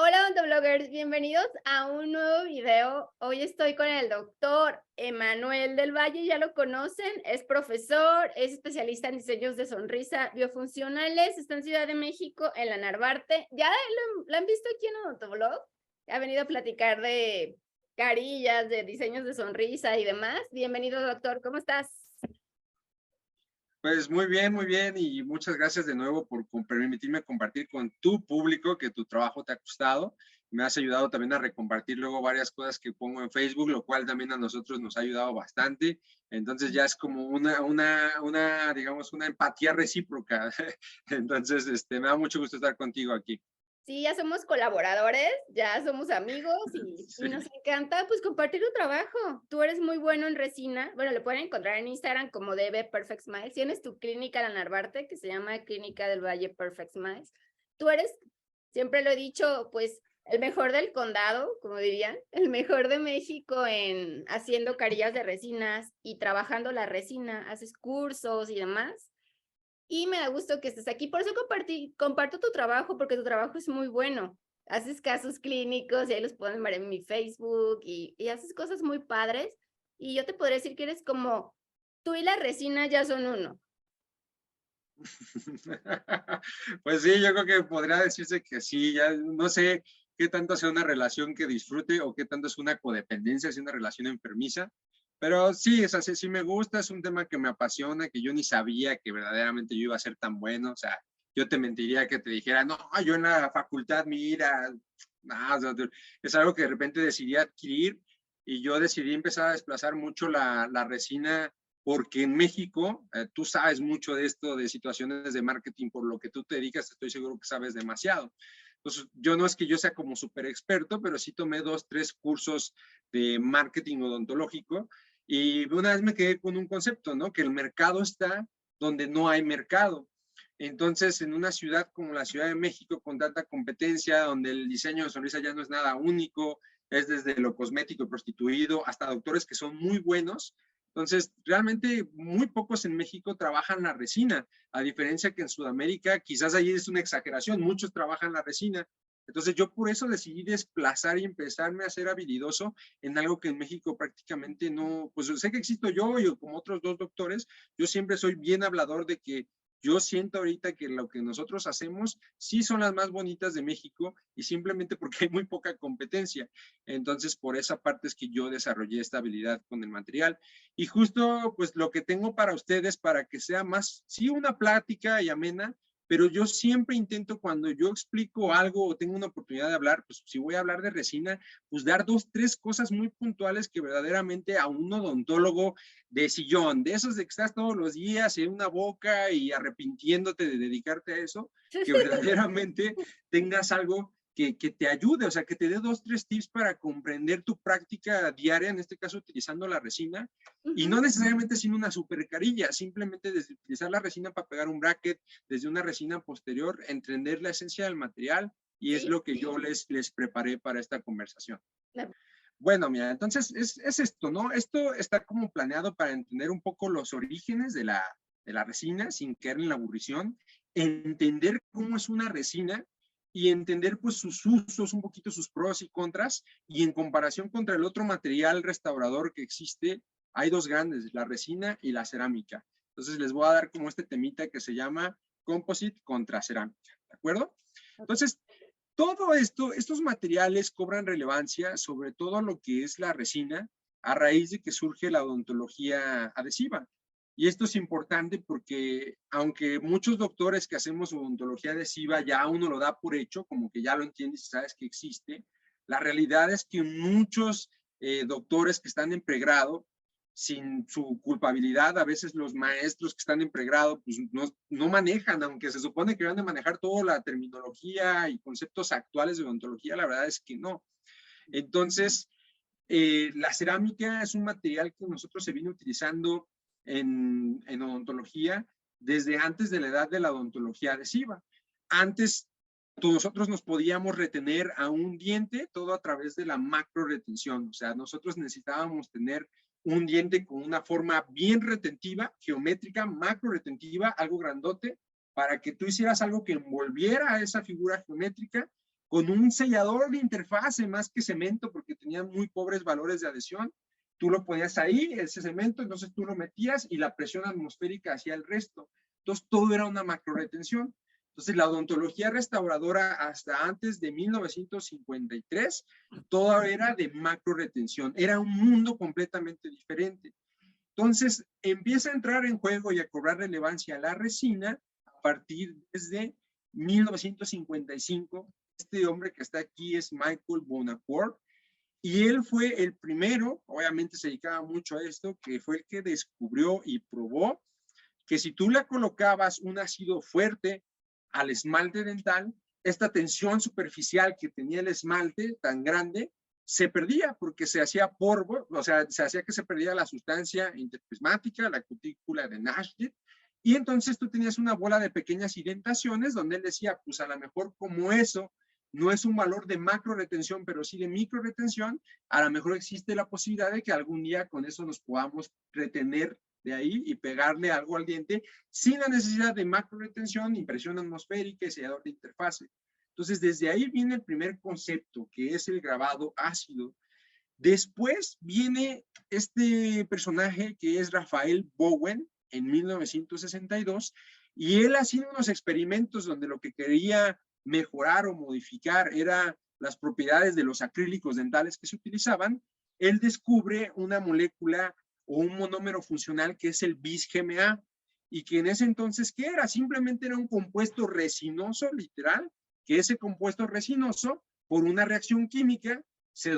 Hola odontobloggers, bienvenidos a un nuevo video. Hoy estoy con el doctor Emanuel del Valle, ya lo conocen, es profesor, es especialista en diseños de sonrisa biofuncionales, está en Ciudad de México, en la Narvarte. Ya lo han visto aquí en Odontoblog, ha venido a platicar de carillas, de diseños de sonrisa y demás. Bienvenido, doctor, ¿cómo estás? Pues muy bien y muchas gracias de nuevo por permitirme compartir con tu público que tu trabajo te ha costado. Me has ayudado también a recompartir luego varias cosas que pongo en Facebook, lo cual también a nosotros nos ha ayudado bastante. Entonces ya es como digamos, una empatía recíproca. Entonces, me da mucho gusto estar contigo aquí. Sí, ya somos colaboradores, ya somos amigos y Sí. nos encanta pues compartir tu trabajo. Tú eres muy bueno en resina. Bueno, le pueden encontrar en Instagram como DB Perfect Smiles. Tienes tu clínica en la Narvarte que se llama Clínica del Valle Perfect Smiles. Tú eres, siempre lo he dicho, pues el mejor del condado, como dirían, el mejor de México en haciendo carillas de resinas y trabajando la resina. Haces cursos y demás. Y me da gusto que estés aquí. Por eso comparto tu trabajo, porque tu trabajo es muy bueno. Haces casos clínicos y ahí los pueden ver en mi Facebook y haces cosas muy padres. Y yo te podría decir que eres como tú y la resina ya son uno. Pues sí, yo creo que podría decirse que sí, ya no sé qué tanto sea una relación que disfrute o qué tanto es una codependencia, es una relación enfermiza, pero sí, es así, sí me gusta, es un tema que me apasiona, que yo ni sabía que verdaderamente yo iba a ser tan bueno, o sea, yo te mentiría que te dijera, no, yo en la facultad, mira, no, o sea, es algo que de repente decidí adquirir y yo decidí empezar a desplazar mucho la resina porque en México, tú sabes mucho de esto, de situaciones de marketing, por lo que tú te dedicas, estoy seguro que sabes demasiado. Entonces, yo no es que yo sea como súper experto, pero sí tomé 2, 3 cursos de marketing odontológico y una vez me quedé con un concepto, ¿no? Que el mercado está donde no hay mercado. Entonces, en una ciudad como la Ciudad de México, con tanta competencia, donde el diseño de sonrisa ya no es nada único, es desde lo cosmético y prostituido hasta doctores que son muy buenos, entonces, realmente muy pocos en México trabajan la resina, a diferencia que en Sudamérica, quizás ahí es una exageración, muchos trabajan la resina. Entonces, yo por eso decidí desplazar y empezarme a ser habilidoso en algo que en México prácticamente no, pues sé que existo yo y como otros 2 doctores, yo siempre soy bien hablador de que yo siento ahorita que lo que nosotros hacemos sí son las más bonitas de México y simplemente porque hay muy poca competencia. Entonces, por esa parte es que yo desarrollé esta habilidad con el material. Y justo, pues lo que tengo para ustedes, para que sea más, sí, una plática y amena, pero yo siempre intento cuando yo explico algo o tengo una oportunidad de hablar, pues si voy a hablar de resina, pues dar 2, 3 cosas muy puntuales que verdaderamente a un odontólogo de sillón, de esos de que estás todos los días en una boca y arrepintiéndote de dedicarte a eso, que verdaderamente tengas algo que te ayude, o sea, que te dé 2, 3 tips para comprender tu práctica diaria, en este caso utilizando la resina, y no necesariamente sin una super carilla, simplemente desde utilizar la resina para pegar un bracket, desde una resina posterior, entender la esencia del material, y es Sí. lo que yo les preparé para esta conversación. La- Bueno, mira, entonces es esto, ¿no? Esto está como planeado para entender un poco los orígenes de la resina sin caer en la aburrición, entender cómo es una resina y entender pues sus usos, un poquito sus pros y contras, y en comparación contra el otro material restaurador que existe, hay dos grandes, la resina y la cerámica. Entonces les voy a dar como este temita que se llama composite contra cerámica, ¿de acuerdo? Entonces, todo esto, estos materiales cobran relevancia, sobre todo lo que es la resina, a raíz de que surge la odontología adhesiva. Y esto es importante porque aunque muchos doctores que hacemos odontología adhesiva ya uno lo da por hecho, como que ya lo entiendes y sabes que existe, la realidad es que muchos doctores que están en pregrado sin su culpabilidad, a veces los maestros que están en pregrado pues no manejan, aunque se supone que van a manejar toda la terminología y conceptos actuales de odontología, la verdad es que no. Entonces, la cerámica es un material que nosotros se viene utilizando en odontología desde antes de la edad de la odontología adhesiva. Antes nosotros nos podíamos retener a un diente todo a través de la macro retención, o sea, nosotros necesitábamos tener un diente con una forma bien retentiva, geométrica, macro retentiva, algo grandote, para que tú hicieras algo que envolviera a esa figura geométrica con un sellador de interfase más que cemento, porque tenía muy pobres valores de adhesión. Tú lo ponías ahí, ese cemento, entonces tú lo metías y la presión atmosférica hacía el resto. Entonces todo era una macroretención. Entonces la odontología restauradora hasta antes de 1953, todo era de macroretención. Era un mundo completamente diferente. Entonces empieza a entrar en juego y a cobrar relevancia la resina a partir desde 1955. Este hombre que está aquí es Michael Bonaccord, y él fue el primero, obviamente se dedicaba mucho a esto, que fue el que descubrió y probó que si tú le colocabas un ácido fuerte al esmalte dental, esta tensión superficial que tenía el esmalte tan grande se perdía porque se hacía polvo, o sea, se hacía que se perdía la sustancia interprismática, la cutícula de Nash, y entonces tú tenías una bola de pequeñas indentaciones donde él decía, pues a lo mejor como eso no es un valor de macro retención, pero sí de micro retención, a lo mejor existe la posibilidad de que algún día con eso nos podamos retener de ahí y pegarle algo al diente sin la necesidad de macro retención, impresión atmosférica y sellador de interfase. Entonces, desde ahí viene el primer concepto, que es el grabado ácido. Después viene este personaje que es Rafael Bowen en 1962, y él haciendo unos experimentos donde lo que quería mejorar o modificar era las propiedades de los acrílicos dentales que se utilizaban. Él descubre una molécula o un monómero funcional que es el bis-GMA, y que en ese entonces, ¿qué era? Simplemente era un compuesto resinoso, literal, que ese compuesto resinoso, por una reacción química, se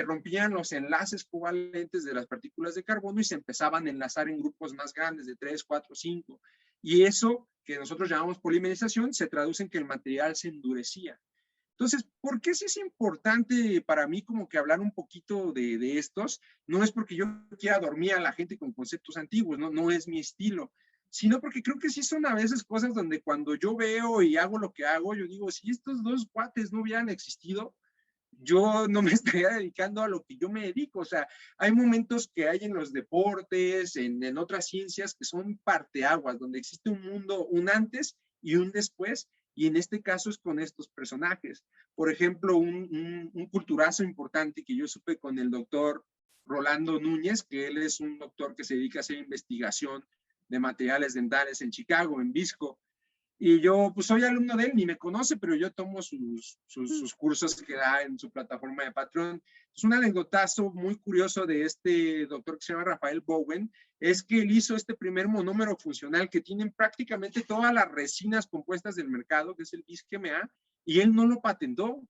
rompían los enlaces covalentes de las partículas de carbono y se empezaban a enlazar en grupos más grandes de 3, 4, 5. Y eso, que nosotros llamamos polimerización, se traduce en que el material se endurecía. Entonces, ¿por qué sí es importante para mí como que hablar un poquito de estos? No es porque yo quiera dormir a la gente con conceptos antiguos, no es mi estilo, sino porque creo que sí son a veces cosas donde cuando yo veo y hago lo que hago, yo digo, si estos dos cuates no hubieran existido, yo no me estaría dedicando a lo que yo me dedico. O sea, hay momentos que hay en los deportes, en otras ciencias, que son parteaguas, donde existe un mundo, un antes y un después, y en este caso es con estos personajes. Por ejemplo, un culturazo importante que yo supe con el doctor Rolando Núñez, que él es un doctor que se dedica a hacer investigación de materiales dentales en Chicago, en Visco. Y yo, pues soy alumno de él, ni me conoce, pero yo tomo sus cursos que da en su plataforma de Patreon. Es un anecdotazo muy curioso de este doctor que se llama Rafael Bowen, es que él hizo este primer monómero funcional que tienen prácticamente todas las resinas compuestas del mercado, que es el BIS-GMA, y él no lo patentó.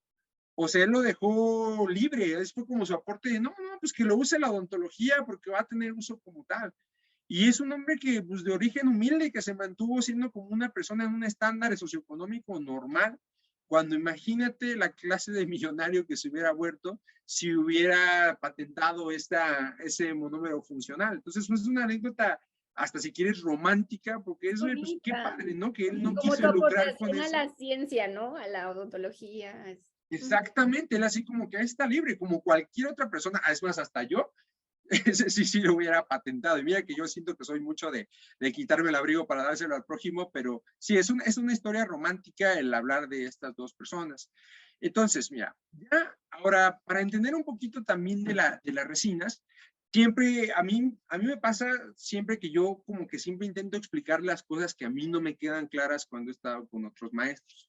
O sea, él lo dejó libre, es fue como su aporte de, no, pues que lo use la odontología porque va a tener uso como tal. Y es un hombre que, pues, de origen humilde, que se mantuvo siendo como una persona en un estándar socioeconómico normal, cuando imagínate la clase de millonario que se hubiera vuelto si hubiera patentado ese monómero funcional. Entonces, pues, es una anécdota, hasta si quieres, romántica, porque es, pues, qué padre, ¿no? Que él no Como quiso tu lucrar con aportación a eso. la ciencia, ¿no? A la odontología. Exactamente, él así como que ahí está libre, como cualquier otra persona, es más, hasta yo, ese sí lo hubiera patentado. Y mira que yo siento que soy mucho de quitarme el abrigo para dárselo al prójimo, pero sí, es una historia romántica el hablar de estas dos personas. Entonces, mira, ya ahora, para entender un poquito también de las resinas, siempre, a mí me pasa siempre que yo como que siempre intento explicar las cosas que a mí no me quedan claras cuando he estado con otros maestros.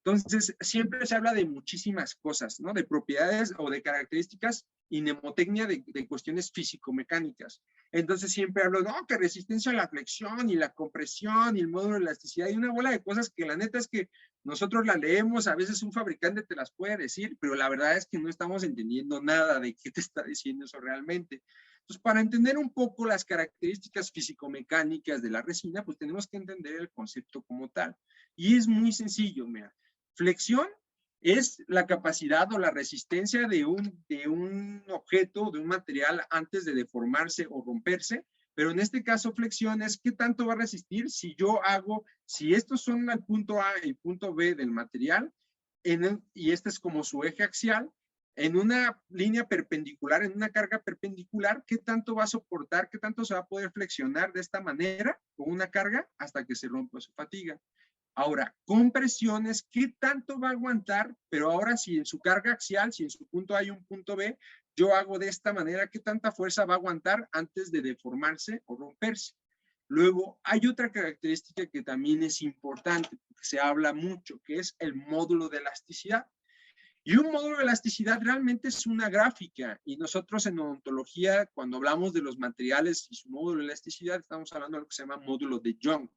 Entonces, siempre se habla de muchísimas cosas, ¿no? De propiedades o de características y mnemotecnia de cuestiones físico-mecánicas. Entonces, siempre hablo, no, que resistencia a la flexión y la compresión y el módulo de elasticidad y una bola de cosas que la neta es que nosotros la leemos, a veces un fabricante te las puede decir, pero la verdad es que no estamos entendiendo nada de qué te está diciendo eso realmente. Entonces, para entender un poco las características físico-mecánicas de la resina, pues tenemos que entender el concepto como tal. Y es muy sencillo, mira. Flexión es la capacidad o la resistencia de un objeto, de un material antes de deformarse o romperse, pero en este caso flexión es qué tanto va a resistir si estos son el punto A y el punto B del material, y este es como su eje axial, en una línea perpendicular, en una carga perpendicular, ¿qué tanto va a soportar, qué tanto se va a poder flexionar de esta manera con una carga hasta que se rompa su fatiga? Ahora, compresiones, ¿qué tanto va a aguantar? Pero ahora si en su carga axial, si en su punto A hay un punto B, yo hago de esta manera, ¿qué tanta fuerza va a aguantar antes de deformarse o romperse? Luego, hay otra característica que también es importante, porque se habla mucho, que es el módulo de elasticidad. Y un módulo de elasticidad realmente es una gráfica. Y nosotros en odontología, cuando hablamos de los materiales y su módulo de elasticidad, estamos hablando de lo que se llama módulo de Young.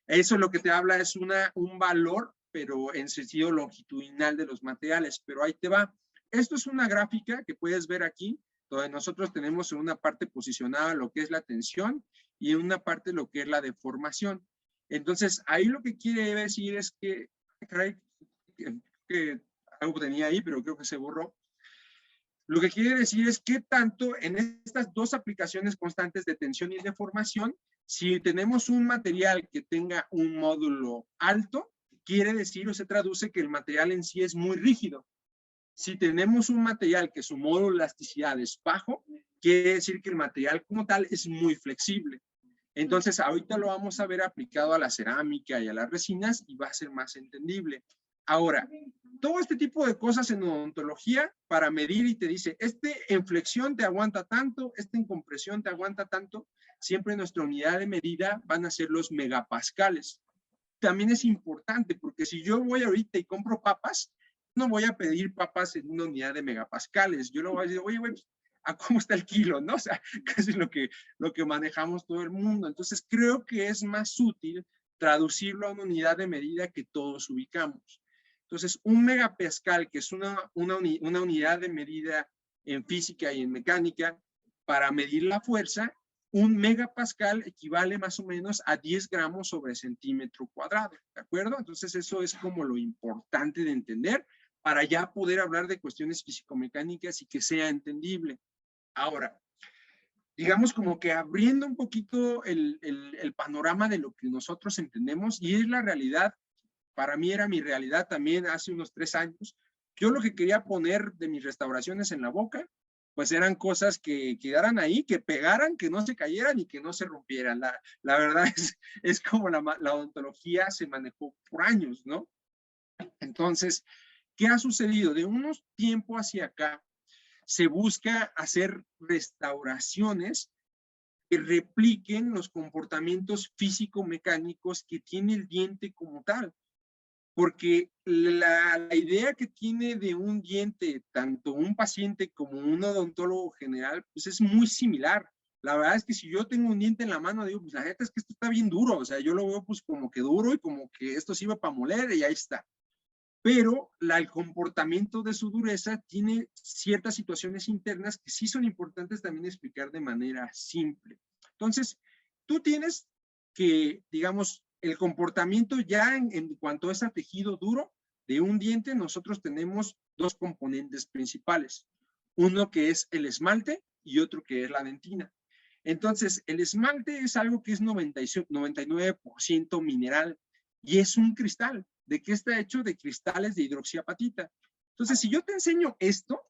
Eso lo que te habla es un valor, pero en sentido longitudinal de los materiales. Pero ahí te va. Esto es una gráfica que puedes ver aquí, donde nosotros tenemos en una parte posicionada lo que es la tensión y en una parte lo que es la deformación. Entonces, ahí lo que quiere decir es que algo tenía ahí, pero creo que se borró. Lo que quiere decir es que tanto en estas dos aplicaciones constantes de tensión y deformación, si tenemos un material que tenga un módulo alto, quiere decir o se traduce que el material en sí es muy rígido. Si tenemos un material que su módulo de elasticidad es bajo, quiere decir que el material como tal es muy flexible. Entonces, ahorita lo vamos a ver aplicado a la cerámica y a las resinas y va a ser más entendible. Ahora, todo este tipo de cosas en odontología para medir y te dice, en flexión te aguanta tanto, en compresión te aguanta tanto, siempre nuestra unidad de medida van a ser los megapascales. También es importante porque si yo voy ahorita y compro papas, no voy a pedir papas en una unidad de megapascales. Yo lo voy a decir, oye, güey, ¿a cómo está el kilo? ¿No? O sea, casi lo que manejamos todo el mundo. Entonces, creo que es más útil traducirlo a una unidad de medida que todos ubicamos. Entonces, un megapascal, que es una unidad de medida en física y en mecánica, para medir la fuerza, un megapascal equivale más o menos a 10 gramos sobre centímetro cuadrado, ¿de acuerdo? Entonces, eso es como lo importante de entender para ya poder hablar de cuestiones físico-mecánicas y que sea entendible. Ahora, digamos como que abriendo un poquito el panorama de lo que nosotros entendemos, y es la realidad, para mí era mi realidad también hace unos 3 años, yo lo que quería poner de mis restauraciones en la boca, pues eran cosas que quedaran ahí, que pegaran, que no se cayeran y que no se rompieran. La verdad es como la odontología se manejó por años, ¿no? Entonces, ¿qué ha sucedido? De unos tiempos hacia acá, se busca hacer restauraciones que repliquen los comportamientos físico-mecánicos que tiene el diente como tal. Porque la idea que tiene de un diente, tanto un paciente como un odontólogo general, pues es muy similar. La verdad es que si yo tengo un diente en la mano, digo, pues la neta es que esto está bien duro. O sea, yo lo veo pues como que duro y como que esto sirve para moler y ahí está. Pero el comportamiento de su dureza tiene ciertas situaciones internas que sí son importantes también explicar de manera simple. Entonces, tú tienes que, digamos, el comportamiento ya en cuanto a ese tejido duro de un diente, nosotros tenemos dos componentes principales. Uno que es el esmalte y otro que es la dentina. Entonces, el esmalte es algo que es 99% mineral y es un cristal. ¿De qué está hecho? De cristales de hidroxiapatita. Entonces, si yo te enseño esto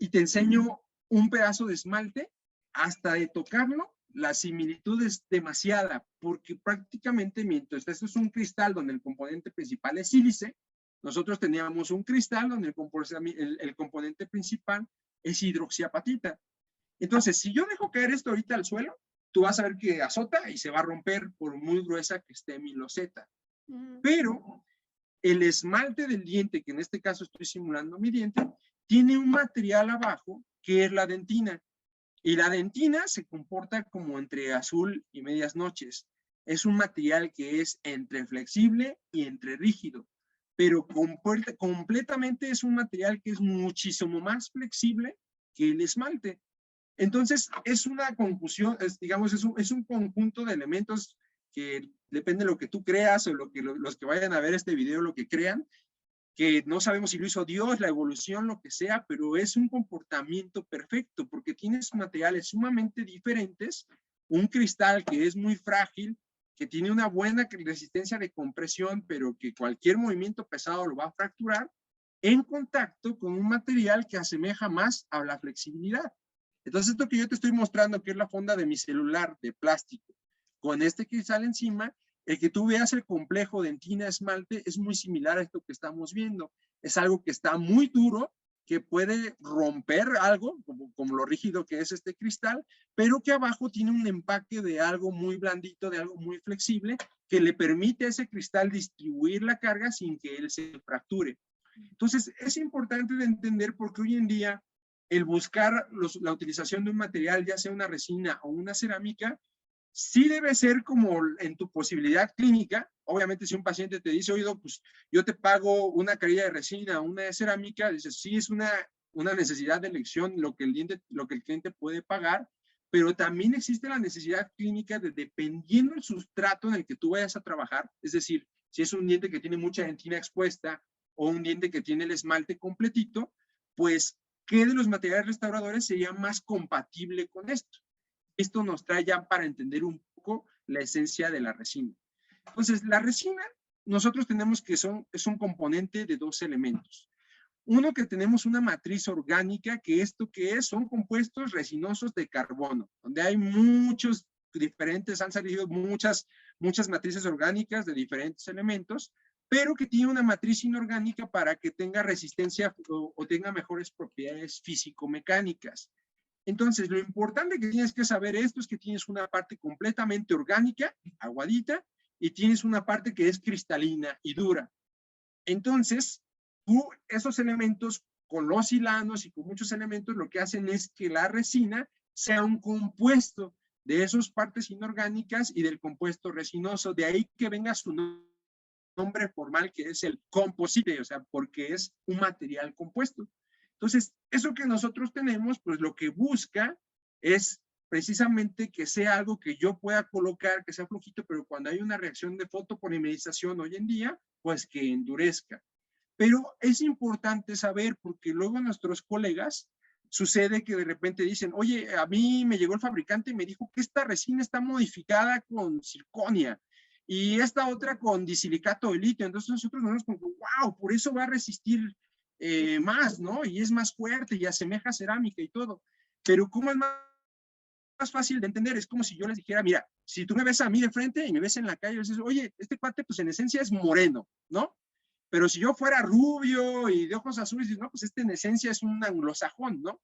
y te enseño un pedazo de esmalte, hasta de tocarlo, la similitud es demasiada, porque prácticamente mientras esto es un cristal donde el componente principal es sílice, nosotros teníamos un cristal donde el componente principal es hidroxiapatita. Entonces, si yo dejo caer esto ahorita al suelo, tú vas a ver que azota y se va a romper por muy gruesa que esté mi loseta. Pero el esmalte del diente, que en este caso estoy simulando mi diente, tiene un material abajo que es la dentina. Y la dentina se comporta como entre azul y medias noches. Es un material que es entre flexible y entre rígido, pero completamente es un material que es muchísimo más flexible que el esmalte. Entonces, es una conjunción, digamos, es un conjunto de elementos que depende de lo que tú creas o los que vayan a ver este video, lo que crean, que no sabemos si lo hizo Dios, la evolución, lo que sea, pero es un comportamiento perfecto porque tienes materiales sumamente diferentes, un cristal que es muy frágil, que tiene una buena resistencia de compresión, pero que cualquier movimiento pesado lo va a fracturar, en contacto con un material que asemeja más a la flexibilidad. Entonces, esto que yo te estoy mostrando, que es la funda de mi celular de plástico, con este cristal encima, el que tú veas el complejo dentina-esmalte es muy similar a esto que estamos viendo. Es algo que está muy duro, que puede romper algo, como lo rígido que es este cristal, pero que abajo tiene un empaque de algo muy blandito, de algo muy flexible, que le permite a ese cristal distribuir la carga sin que él se fracture. Entonces, es importante de entender porque hoy en día el buscar la utilización de un material, ya sea una resina o una cerámica, sí debe ser como en tu posibilidad clínica. Obviamente, si un paciente te dice, oye, pues yo te pago una carilla de resina, una de cerámica, dices, sí, es una necesidad de elección lo que el cliente puede pagar, pero también existe la necesidad clínica de, dependiendo del sustrato en el que tú vayas a trabajar, es decir, si es un diente que tiene mucha dentina expuesta o un diente que tiene el esmalte completito, pues, ¿qué de los materiales restauradores sería más compatible con esto? Esto nos trae ya para entender un poco la esencia de la resina. Entonces, la resina, nosotros tenemos que es un componente de dos elementos. Uno, que tenemos una matriz orgánica, que esto que es, son compuestos resinosos de carbono, donde hay muchos diferentes, han salido muchas matrices orgánicas de diferentes elementos, pero que tiene una matriz inorgánica para que tenga resistencia o tenga mejores propiedades físico-mecánicas. Entonces, lo importante que tienes que saber esto es que tienes una parte completamente orgánica, aguadita, y tienes una parte que es cristalina y dura. Entonces, tú, esos elementos, con los silanos y con muchos elementos, lo que hacen es que la resina sea un compuesto de esas partes inorgánicas y del compuesto resinoso. De ahí que venga su nombre formal, que es el composite, o sea, porque es un material compuesto. Entonces, eso que nosotros tenemos, pues lo que busca es precisamente que sea algo que yo pueda colocar, que sea flojito, pero cuando hay una reacción de fotopolimerización hoy en día, pues que endurezca. Pero es importante saber, porque luego nuestros colegas sucede que de repente dicen, oye, a mí me llegó el fabricante y me dijo que esta resina está modificada con circonia y esta otra con disilicato de litio. Entonces nosotros nos como, wow, por eso va a resistir más, ¿no? Y es más fuerte y asemeja cerámica y todo. Pero ¿cómo es más fácil de entender? Es como si yo les dijera, mira, si tú me ves a mí de frente y me ves en la calle, dices, oye, este cuate pues en esencia es moreno, ¿no? Pero si yo fuera rubio y de ojos azules, dices, no, pues este en esencia es un anglosajón, ¿no?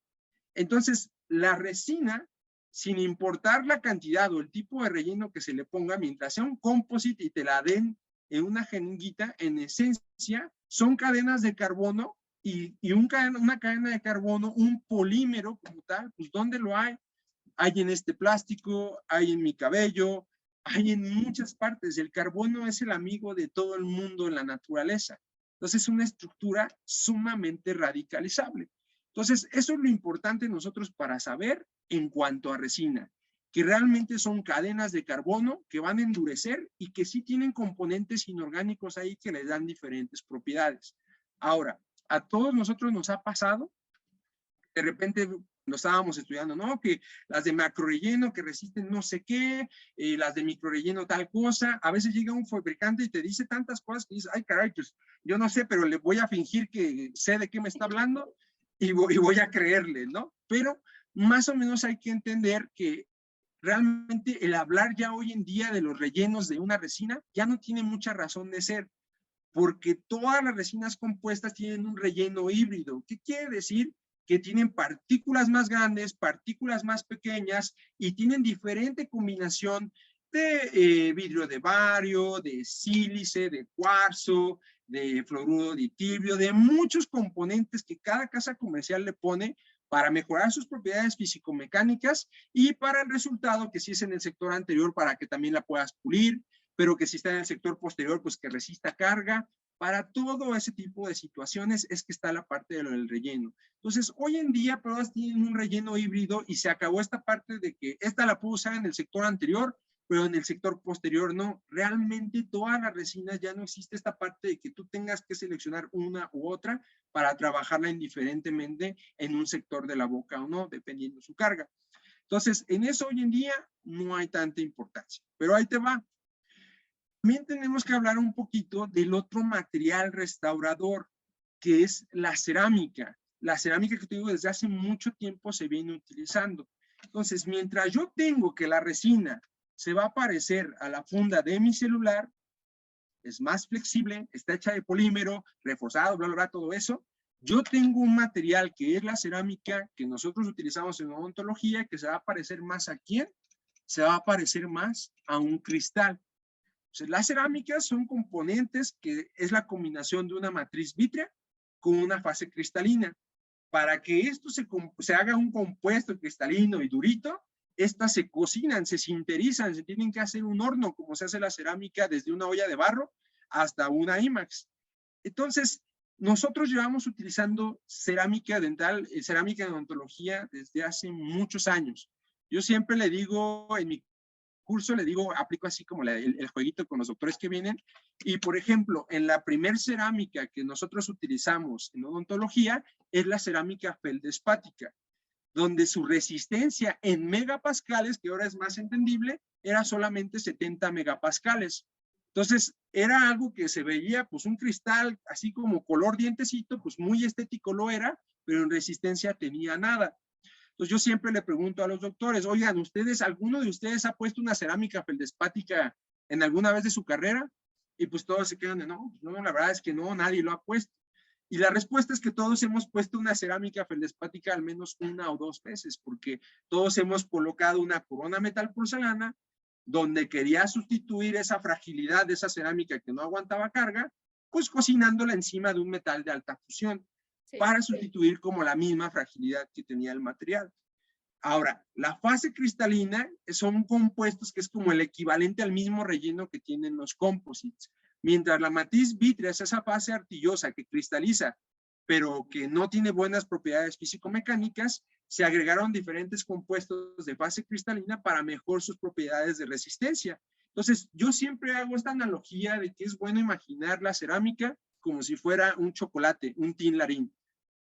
Entonces, la resina, sin importar la cantidad o el tipo de relleno que se le ponga, mientras sea un composite y te la den en una jeringuita, en esencia son cadenas de carbono y una cadena de carbono, un polímero como tal, pues ¿dónde lo hay? Hay en este plástico, hay en mi cabello, hay en muchas partes. El carbono es el amigo de todo el mundo en la naturaleza. Entonces es una estructura sumamente radicalizable. Entonces, eso es lo importante nosotros para saber en cuanto a resina, que realmente son cadenas de carbono que van a endurecer y que sí tienen componentes inorgánicos ahí que les dan diferentes propiedades. Ahora, a todos nosotros nos ha pasado, de repente lo estábamos estudiando, ¿no? Que las de macro relleno que resisten no sé qué, las de micro relleno tal cosa. A veces llega un fabricante y te dice tantas cosas que dices, ay caray, pues yo no sé, pero le voy a fingir que sé de qué me está hablando y voy a creerle, ¿no? Pero más o menos hay que entender que realmente el hablar ya hoy en día de los rellenos de una resina ya no tiene mucha razón de ser, porque todas las resinas compuestas tienen un relleno híbrido. ¿Qué quiere decir? Que tienen partículas más grandes, partículas más pequeñas y tienen diferente combinación de vidrio de bario, de sílice, de cuarzo, de fluoruro de tibio, de muchos componentes que cada casa comercial le pone para mejorar sus propiedades físico-mecánicas y para el resultado que si es en el sector anterior para que también la puedas pulir, pero que si está en el sector posterior pues que resista carga. Para todo ese tipo de situaciones es que está la parte de lo del relleno. Entonces, hoy en día todas tienen un relleno híbrido y se acabó esta parte de que esta la puedo usar en el sector anterior, pero en el sector posterior no. Realmente todas las resinas ya no existe esta parte de que tú tengas que seleccionar una u otra para trabajarla indiferentemente en un sector de la boca o no, dependiendo su carga. Entonces, en eso hoy en día no hay tanta importancia, pero ahí te va. También tenemos que hablar un poquito del otro material restaurador, que es la cerámica. La cerámica que te digo desde hace mucho tiempo se viene utilizando. Entonces, mientras yo tengo que la resina se va a parecer a la funda de mi celular, es más flexible, está hecha de polímero, reforzado, bla, bla, bla, todo eso. Yo tengo un material que es la cerámica que nosotros utilizamos en odontología que se va a parecer más ¿a quién? Se va a parecer más a un cristal. Entonces, las cerámicas son componentes que es la combinación de una matriz vítrea con una fase cristalina. Para que esto se haga un compuesto cristalino y durito, estas se cocinan, se sinterizan, se tienen que hacer un horno, como se hace la cerámica desde una olla de barro hasta una IMAX. Entonces, nosotros llevamos utilizando cerámica dental, cerámica de odontología desde hace muchos años. Yo siempre le digo en mi curso, le digo, aplico así como el jueguito con los doctores que vienen. Y, por ejemplo, en la primer cerámica que nosotros utilizamos en odontología es la cerámica feldespática, donde su resistencia en megapascales, que ahora es más entendible, era solamente 70 megapascales. Entonces, era algo que se veía, pues un cristal así como color dientecito, pues muy estético lo era, pero en resistencia tenía nada. Entonces yo siempre le pregunto a los doctores, oigan, ¿alguno de ustedes ha puesto una cerámica feldespática en alguna vez de su carrera? Y pues todos se quedan de, no, la verdad es que no, nadie lo ha puesto. Y la respuesta es que todos hemos puesto una cerámica feldespática al menos 1 o 2 veces, porque todos hemos colocado una corona metal porcelana donde quería sustituir esa fragilidad de esa cerámica que no aguantaba carga, pues cocinándola encima de un metal de alta fusión para sustituir como la misma fragilidad que tenía el material. Ahora, la fase cristalina son compuestos que es como el equivalente al mismo relleno que tienen los composites. Mientras la matriz vítrea es esa fase artillosa que cristaliza, pero que no tiene buenas propiedades físico-mecánicas, se agregaron diferentes compuestos de fase cristalina para mejorar sus propiedades de resistencia. Entonces, yo siempre hago esta analogía de que es bueno imaginar la cerámica como si fuera un chocolate, un tin larín.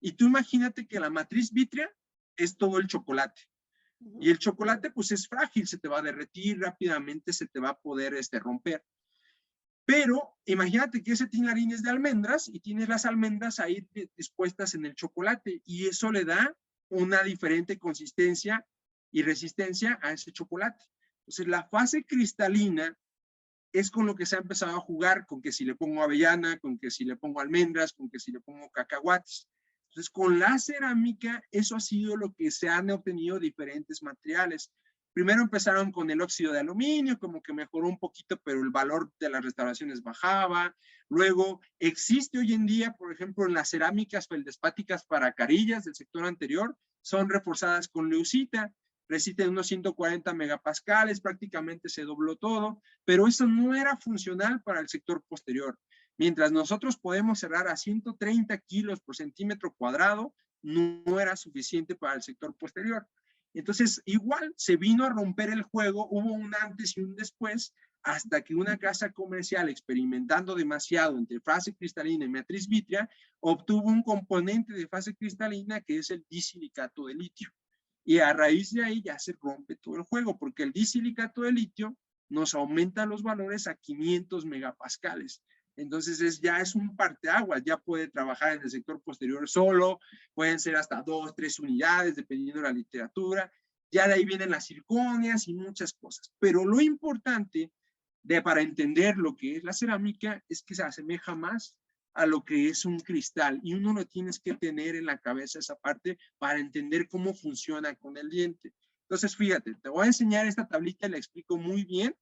Y tú imagínate que la matriz vítrea es todo el chocolate. Y el chocolate pues es frágil, se te va a derretir rápidamente, se te va a poder romper. Pero imagínate que ese tin larín es de almendras y tienes las almendras ahí dispuestas en el chocolate y eso le da una diferente consistencia y resistencia a ese chocolate. Entonces la fase cristalina es con lo que se ha empezado a jugar, con que si le pongo avellana, con que si le pongo almendras, con que si le pongo cacahuates. Entonces, con la cerámica, eso ha sido lo que se han obtenido diferentes materiales. Primero empezaron con el óxido de aluminio, como que mejoró un poquito, pero el valor de las restauraciones bajaba. Luego, existe hoy en día, por ejemplo, en las cerámicas feldespáticas para carillas del sector anterior, son reforzadas con leucita, resisten unos 140 megapascales, prácticamente se dobló todo, pero eso no era funcional para el sector posterior. Mientras nosotros podemos cerrar a 130 kilos por centímetro cuadrado, no era suficiente para el sector posterior. Entonces, igual se vino a romper el juego, hubo un antes y un después, hasta que una casa comercial, experimentando demasiado entre fase cristalina y matriz vítrea, obtuvo un componente de fase cristalina que es el disilicato de litio. Y a raíz de ahí ya se rompe todo el juego, porque el disilicato de litio nos aumenta los valores a 500 megapascales. Entonces ya es un parteaguas, ya puede trabajar en el sector posterior solo, pueden ser hasta 2, 3 unidades, dependiendo de la literatura. Ya de ahí vienen las circonias y muchas cosas. Pero lo importante para entender lo que es la cerámica es que se asemeja más a lo que es un cristal y uno lo tienes que tener en la cabeza esa parte para entender cómo funciona con el diente. Entonces, fíjate, te voy a enseñar esta tablita, la explico muy bien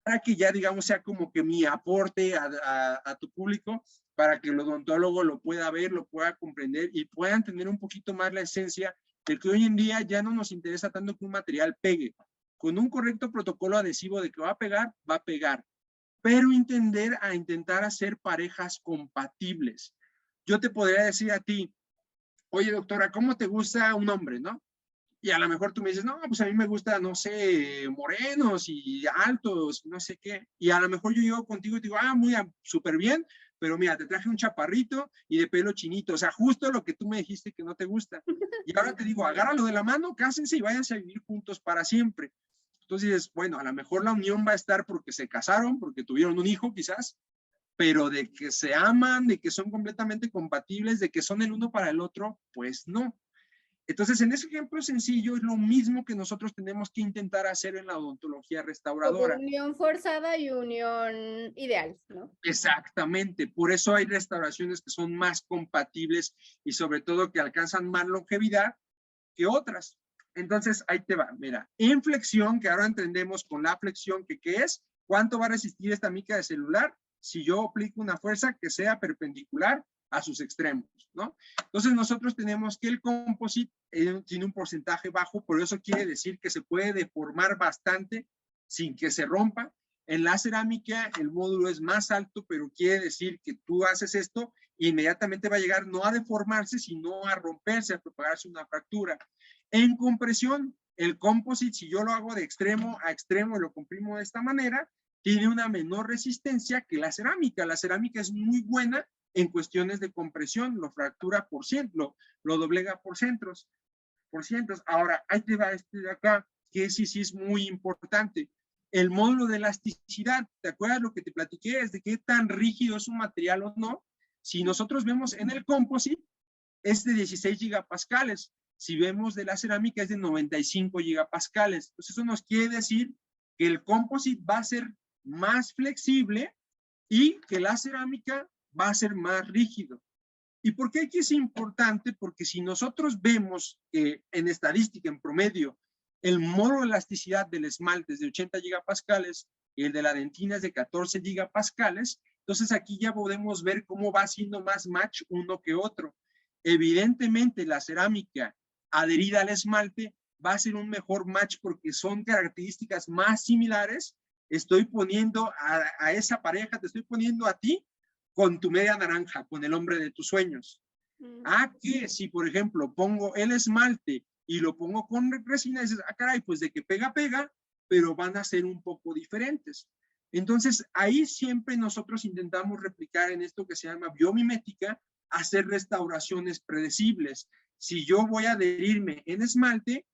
para que ya, digamos, sea como que mi aporte a tu público, para que el odontólogo lo pueda ver, lo pueda comprender y puedan tener un poquito más la esencia de que hoy en día ya no nos interesa tanto que un material pegue. Con un correcto protocolo adhesivo de que va a pegar, pero intentar hacer parejas compatibles. Yo te podría decir a ti, oye doctora, ¿cómo te gusta un hombre, no? Y a lo mejor tú me dices, no, pues a mí me gusta, no sé, morenos y altos, no sé qué. Y a lo mejor yo llego contigo y te digo, muy súper bien, pero mira, te traje un chaparrito y de pelo chinito. O sea, justo lo que tú me dijiste que no te gusta. Y ahora te digo, agárralo de la mano, cásense y váyanse a vivir juntos para siempre. Entonces, bueno, a lo mejor la unión va a estar porque se casaron, porque tuvieron un hijo quizás, pero de que se aman, de que son completamente compatibles, de que son el uno para el otro, pues no. Entonces, en ese ejemplo sencillo es lo mismo que nosotros tenemos que intentar hacer en la odontología Como restauradora. unión forzada y unión ideal, ¿no? Exactamente, por eso hay restauraciones que son más compatibles y sobre todo que alcanzan más longevidad que otras. Entonces, ahí te va, mira, en flexión, que ahora entendemos con la flexión que qué es, ¿cuánto va a resistir esta mica de celular si yo aplico una fuerza que sea perpendicular a sus extremos, ¿no? Entonces, nosotros tenemos que el composite tiene un porcentaje bajo, por eso quiere decir que se puede deformar bastante sin que se rompa. En la cerámica el módulo es más alto, pero quiere decir que tú haces esto e inmediatamente va a llegar no a deformarse, sino a romperse, a propagarse una fractura. En compresión, el composite, si yo lo hago de extremo a extremo y lo comprimo de esta manera, tiene una menor resistencia que la cerámica. La cerámica es muy buena en cuestiones de compresión, lo fractura por ciento, lo doblega por cientos. Ahora, ahí te va este de acá, que sí es muy importante. El módulo de elasticidad, ¿te acuerdas lo que te platiqué? Es de qué tan rígido es un material o no. Si nosotros vemos en el composite, es de 16 gigapascales. Si vemos de la cerámica, es de 95 gigapascales. Entonces, eso nos quiere decir que el composite va a ser más flexible y que la cerámica va a ser más rígido. ¿Y por qué aquí es importante? Porque si nosotros vemos que en estadística, en promedio, el módulo de elasticidad del esmalte es de 80 gigapascales y el de la dentina es de 14 gigapascales, entonces aquí ya podemos ver cómo va siendo más match uno que otro. Evidentemente, la cerámica adherida al esmalte va a ser un mejor match porque son características más similares. Estoy poniendo a esa pareja, te estoy poniendo a ti con tu media naranja, con el hombre de tus sueños. A que si, por ejemplo, pongo el esmalte y lo pongo con resina, dices, ah, caray, pues de que pega, pega, pero van a ser un poco diferentes. Entonces, ahí siempre nosotros intentamos replicar en esto que se llama biomimética, hacer restauraciones predecibles. Si yo voy a adherirme en esmalte,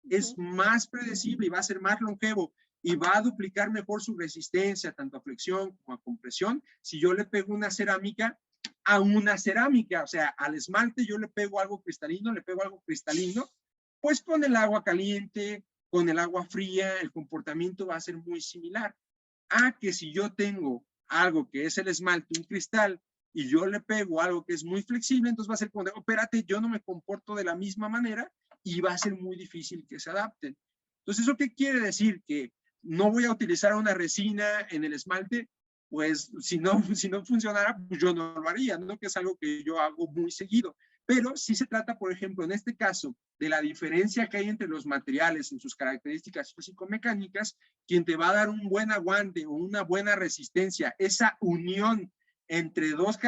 es más predecible y va a ser más longevo y va a duplicar mejor su resistencia, tanto a flexión como a compresión, si yo le pego una cerámica a una cerámica, o sea, al esmalte yo le pego algo cristalino, pues con el agua caliente, con el agua fría, el comportamiento va a ser muy similar. A que si yo tengo algo que es el esmalte, un cristal, y yo le pego algo que es muy flexible, entonces va a ser como de, oh, espérate, yo no me comporto de la misma manera y va a ser muy difícil que se adapten. Entonces, ¿eso qué quiere decir? Que no voy a utilizar una resina en el esmalte, pues si no funcionara, pues yo no lo haría, ¿no? Que es algo que yo hago muy seguido. Pero sí se trata, por ejemplo, en este caso, de la diferencia que hay entre los materiales en sus características físico-mecánicas, quien te va a dar un buen aguante o una buena resistencia, esa unión entre dos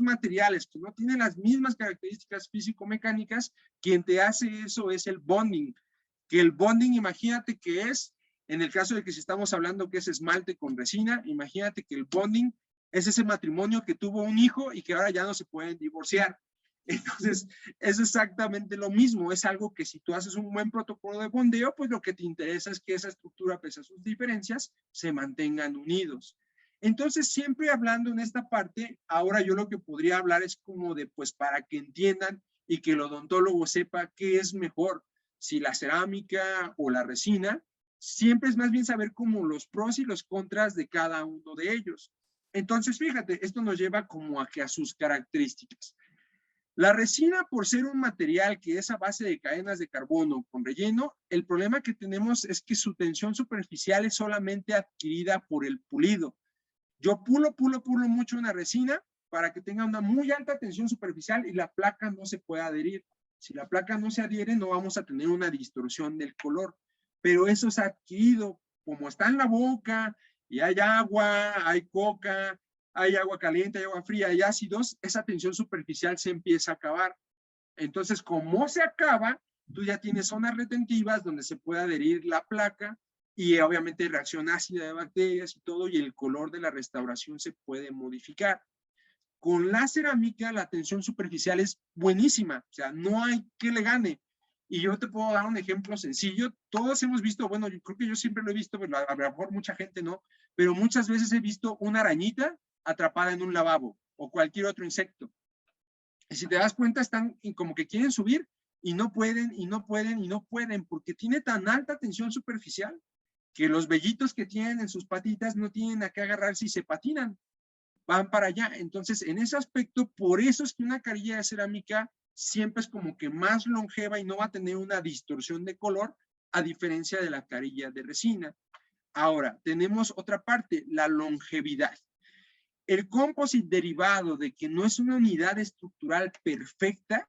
materiales que no tienen las mismas características físico-mecánicas, quien te hace eso es el bonding. Que el bonding, imagínate que es, en el caso de que si estamos hablando que es esmalte con resina, imagínate que el bonding es ese matrimonio que tuvo un hijo y que ahora ya no se pueden divorciar. Entonces, es exactamente lo mismo. Es algo que si tú haces un buen protocolo de bondeo, pues lo que te interesa es que esa estructura, pese a sus diferencias, se mantengan unidos. Entonces, siempre hablando en esta parte, ahora yo lo que podría hablar es como de, pues, para que entiendan y que el odontólogo sepa qué es mejor, si la cerámica o la resina. Siempre es más bien saber como los pros y los contras de cada uno de ellos. Entonces, fíjate, esto nos lleva como a que a sus características. La resina, por ser un material que es a base de cadenas de carbono con relleno, el problema que tenemos es que su tensión superficial es solamente adquirida por el pulido. Yo pulo mucho una resina para que tenga una muy alta tensión superficial y la placa no se pueda adherir. Si la placa no se adhiere, no vamos a tener una distorsión del color. Pero eso es adquirido, como está en la boca y hay agua, hay coca, hay agua caliente, hay agua fría, hay ácidos, esa tensión superficial se empieza a acabar. Entonces, como se acaba, tú ya tienes zonas retentivas donde se puede adherir la placa y obviamente reacción ácida de bacterias y todo, y el color de la restauración se puede modificar. Con la cerámica, la tensión superficial es buenísima, o sea, no hay que le gane. Y yo te puedo dar un ejemplo sencillo. Todos hemos visto, bueno, yo creo que yo siempre lo he visto, pero a lo mejor mucha gente no, pero muchas veces he visto una arañita atrapada en un lavabo o cualquier otro insecto. Y si te das cuenta, están como que quieren subir y no pueden, y no pueden, y no pueden, porque tiene tan alta tensión superficial que los vellitos que tienen en sus patitas no tienen a qué agarrarse y se patinan, van para allá. Entonces, en ese aspecto, por eso es que una carilla de cerámica siempre es como que más longeva y no va a tener una distorsión de color, a diferencia de la carilla de resina. Ahora, tenemos otra parte, la longevidad. El composite derivado de que no es una unidad estructural perfecta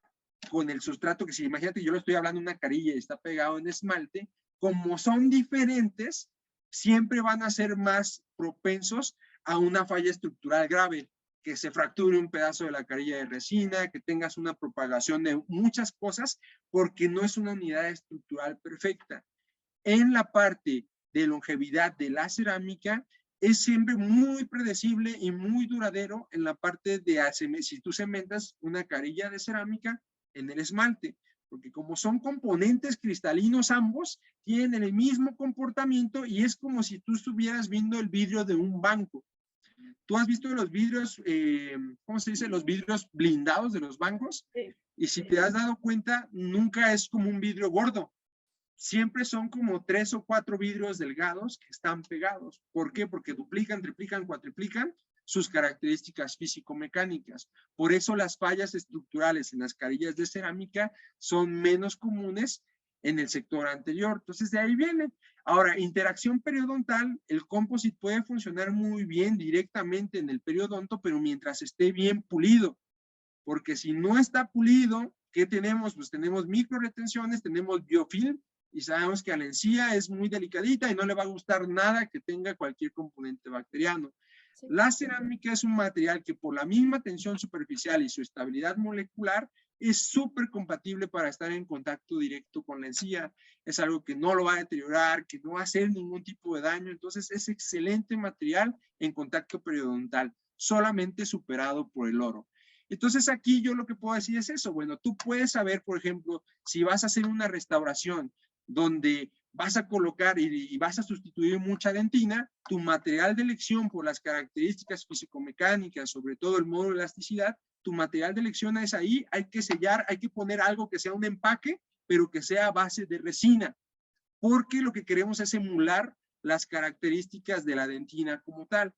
con el sustrato que si imagínate, yo le estoy hablando de una carilla y está pegado en esmalte, como son diferentes, siempre van a ser más propensos a una falla estructural grave, que se fracture un pedazo de la carilla de resina, que tengas una propagación de muchas cosas, porque no es una unidad estructural perfecta. En la parte de longevidad de la cerámica, es siempre muy predecible y muy duradero en la parte de si tú cementas una carilla de cerámica en el esmalte, porque como son componentes cristalinos ambos, tienen el mismo comportamiento y es como si tú estuvieras viendo el vidrio de un banco. ¿Tú has visto los vidrios, cómo se dice, los vidrios blindados de los bancos? Sí. Y si te has dado cuenta, nunca es como un vidrio gordo. Siempre son como 3 o 4 vidrios delgados que están pegados. ¿Por qué? Porque duplican, triplican, cuatriplican sus características físico-mecánicas. Por eso las fallas estructurales en las carillas de cerámica son menos comunes en el sector anterior. Entonces, de ahí viene. Ahora, interacción periodontal, el composite puede funcionar muy bien directamente en el periodonto, pero mientras esté bien pulido. Porque si no está pulido, ¿qué tenemos? Pues tenemos micro retenciones, tenemos biofilm, y sabemos que a la encía es muy delicadita y no le va a gustar nada que tenga cualquier componente bacteriano. Sí. La cerámica es un material que por la misma tensión superficial y su estabilidad molecular es súper compatible para estar en contacto directo con la encía. Es algo que no lo va a deteriorar, que no va a hacer ningún tipo de daño. Entonces es excelente material en contacto periodontal, solamente superado por el oro. Entonces aquí yo lo que puedo decir es eso. Bueno, tú puedes saber, por ejemplo, si vas a hacer una restauración donde vas a colocar y vas a sustituir mucha dentina, tu material de elección por las características físico-mecánicas, sobre todo el modo de elasticidad, tu material de elección es ahí, hay que sellar, hay que poner algo que sea un empaque, pero que sea a base de resina, porque lo que queremos es emular las características de la dentina como tal.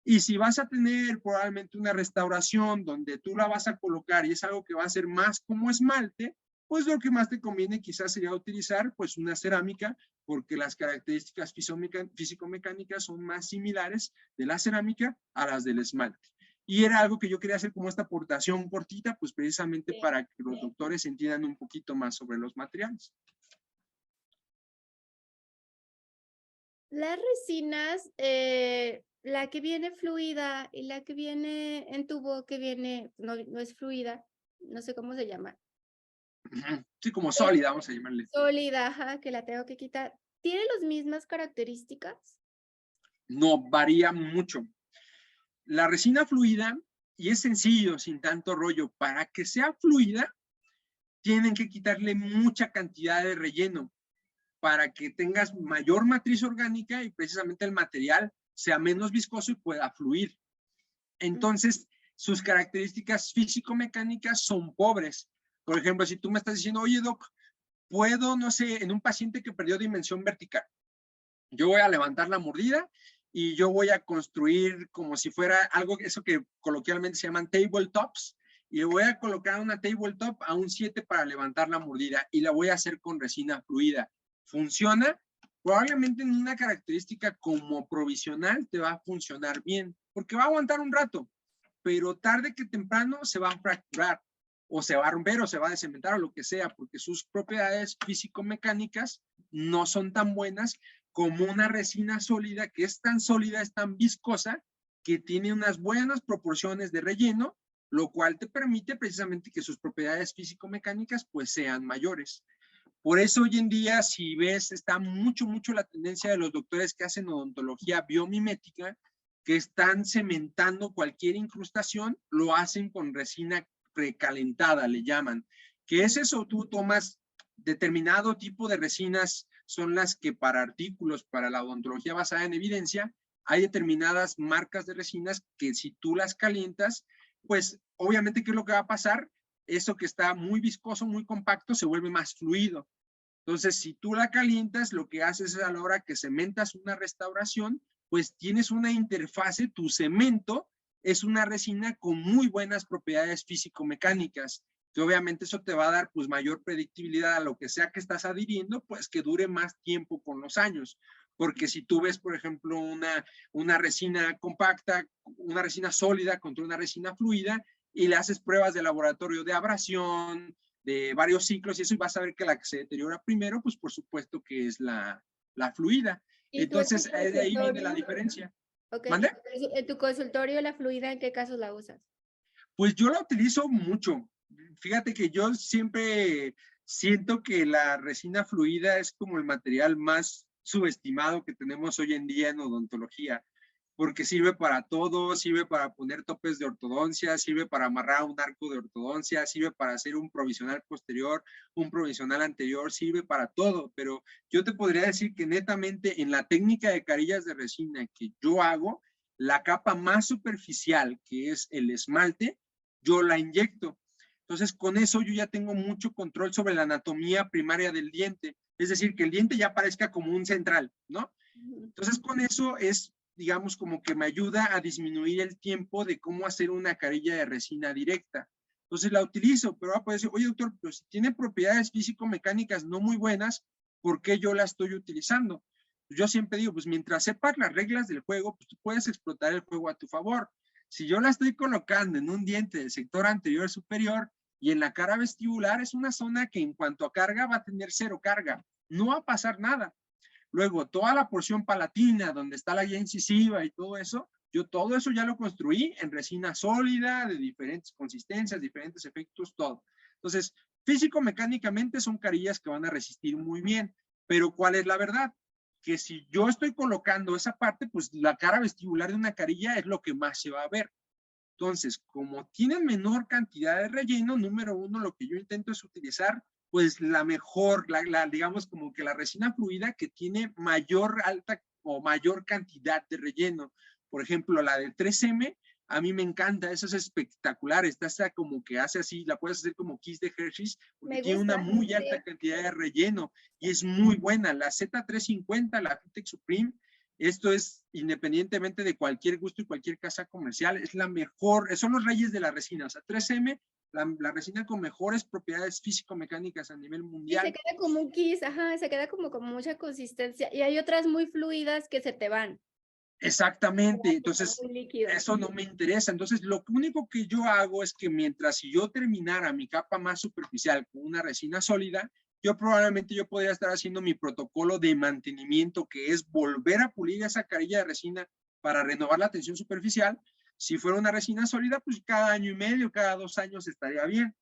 Y si vas a tener probablemente una restauración donde tú la vas a colocar y es algo que va a ser más como esmalte, pues lo que más te conviene quizás sería utilizar pues una cerámica, porque las características físico-mecánicas son más similares de la cerámica a las del esmalte. Y era algo que yo quería hacer como esta aportación cortita, pues precisamente para que los doctores entiendan un poquito más sobre los materiales. Las resinas, la que viene fluida y la que viene en tubo, que viene, no es fluida, no sé cómo se llama. Sí, como sólida, vamos a llamarle. Sólida, ajá, que la tengo que quitar. ¿Tiene las mismas características? No, varía mucho. La resina fluida, y es sencillo, sin tanto rollo, para que sea fluida, tienen que quitarle mucha cantidad de relleno para que tengas mayor matriz orgánica y precisamente el material sea menos viscoso y pueda fluir. Entonces, sus características físico-mecánicas son pobres. Por ejemplo, si tú me estás diciendo, oye, doc, puedo, no sé, en un paciente que perdió dimensión vertical, yo voy a levantar la mordida y yo voy a construir como si fuera algo, eso que coloquialmente se llaman tabletops, y voy a colocar una tabletop a un 7 para levantar la mordida y la voy a hacer con resina fluida. ¿Funciona? Probablemente en una característica como provisional te va a funcionar bien, porque va a aguantar un rato, pero tarde que temprano se va a fracturar, o se va a romper, o se va a descementar, o lo que sea, porque sus propiedades físico-mecánicas no son tan buenas como una resina sólida, que es tan sólida, es tan viscosa, que tiene unas buenas proporciones de relleno, lo cual te permite precisamente que sus propiedades físico-mecánicas pues sean mayores. Por eso hoy en día, si ves, está mucho la tendencia de los doctores que hacen odontología biomimética, que están cementando cualquier incrustación, lo hacen con resina precalentada, le llaman. ¿Qué es eso? Tú tomas determinado tipo de resinas, son las que para artículos, para la odontología basada en evidencia, hay determinadas marcas de resinas que si tú las calientas, pues obviamente, ¿qué es lo que va a pasar? eso que está muy viscoso, muy compacto, se vuelve más fluido. Entonces, si tú la calientas, lo que haces es a la hora que cementas una restauración, pues tienes una interfase, tu cemento es una resina con muy buenas propiedades físico-mecánicas, que obviamente eso te va a dar pues mayor predictibilidad a lo que sea que estás adhiriendo, pues que dure más tiempo con los años. Porque si tú ves, por ejemplo, una resina compacta, una resina sólida contra una resina fluida, y le haces pruebas de laboratorio de abrasión, de varios ciclos, y eso, y vas a ver que la que se deteriora primero, pues por supuesto que es la fluida. ¿Y tú en tu Entonces, de ahí viene la consultorio? diferencia. Ok, ¿Mande? en tu consultorio la fluida, ¿en qué casos la usas? Pues yo la utilizo mucho. Fíjate que yo siempre siento que la resina fluida es como el material más subestimado que tenemos hoy en día en odontología, porque sirve para todo, sirve para poner topes de ortodoncia, sirve para amarrar un arco de ortodoncia, sirve para hacer un provisional posterior, un provisional anterior, sirve para todo, pero yo te podría decir que netamente en la técnica de carillas de resina que yo hago, la capa más superficial, que es el esmalte, yo la inyecto. Entonces, con eso yo ya tengo mucho control sobre la anatomía primaria del diente, es decir, que el diente ya parezca como un central, ¿no? Entonces, con eso es, digamos, como que me ayuda a disminuir el tiempo de cómo hacer una carilla de resina directa. Entonces la utilizo, pero va a poder decir, oye, doctor, pero si tiene propiedades físico-mecánicas no muy buenas, ¿por qué yo la estoy utilizando? Yo siempre digo, pues mientras sepas las reglas del juego, pues tú puedes explotar el juego a tu favor. Si yo la estoy colocando en un diente del sector anterior superior y en la cara vestibular, es una zona que en cuanto a carga va a tener cero carga. No va a pasar nada. Luego, toda la porción palatina, donde está la guía incisiva y todo eso, yo todo eso ya lo construí en resina sólida, de diferentes consistencias, diferentes efectos, todo. Entonces, físico-mecánicamente son carillas que van a resistir muy bien, pero ¿cuál es la verdad? Que si yo estoy colocando esa parte, pues la cara vestibular de una carilla es lo que más se va a ver. Entonces, como tienen menor cantidad de relleno, número uno, lo que yo intento es utilizar pues la mejor, digamos como que la resina fluida que tiene mayor alta o mayor cantidad de relleno. Por ejemplo, la de 3M, a mí me encanta, esa es espectacular, está como que hace así, la puedes hacer como Kiss de Hershey's, porque Me tiene una gusta, muy sí. alta cantidad de relleno y es muy buena. La Z350, la Fitex Supreme, esto es independientemente de cualquier gusto y cualquier casa comercial, es la mejor, son los reyes de la resina, o sea, 3M, la resina con mejores propiedades físico-mecánicas a nivel Y se mundial. queda como un kiss, ajá, se queda como con mucha consistencia. Y hay otras muy fluidas que se te van, Exactamente, que son entonces muy líquidas. eso no me interesa. Entonces, lo único que yo hago es que mientras si yo terminara mi capa más superficial con una resina sólida, yo probablemente yo podría estar haciendo mi protocolo de mantenimiento, que es volver a pulir esa carilla de resina para renovar la tensión superficial. Si fuera una resina sólida, pues cada año y medio, cada 2 años estaría bien.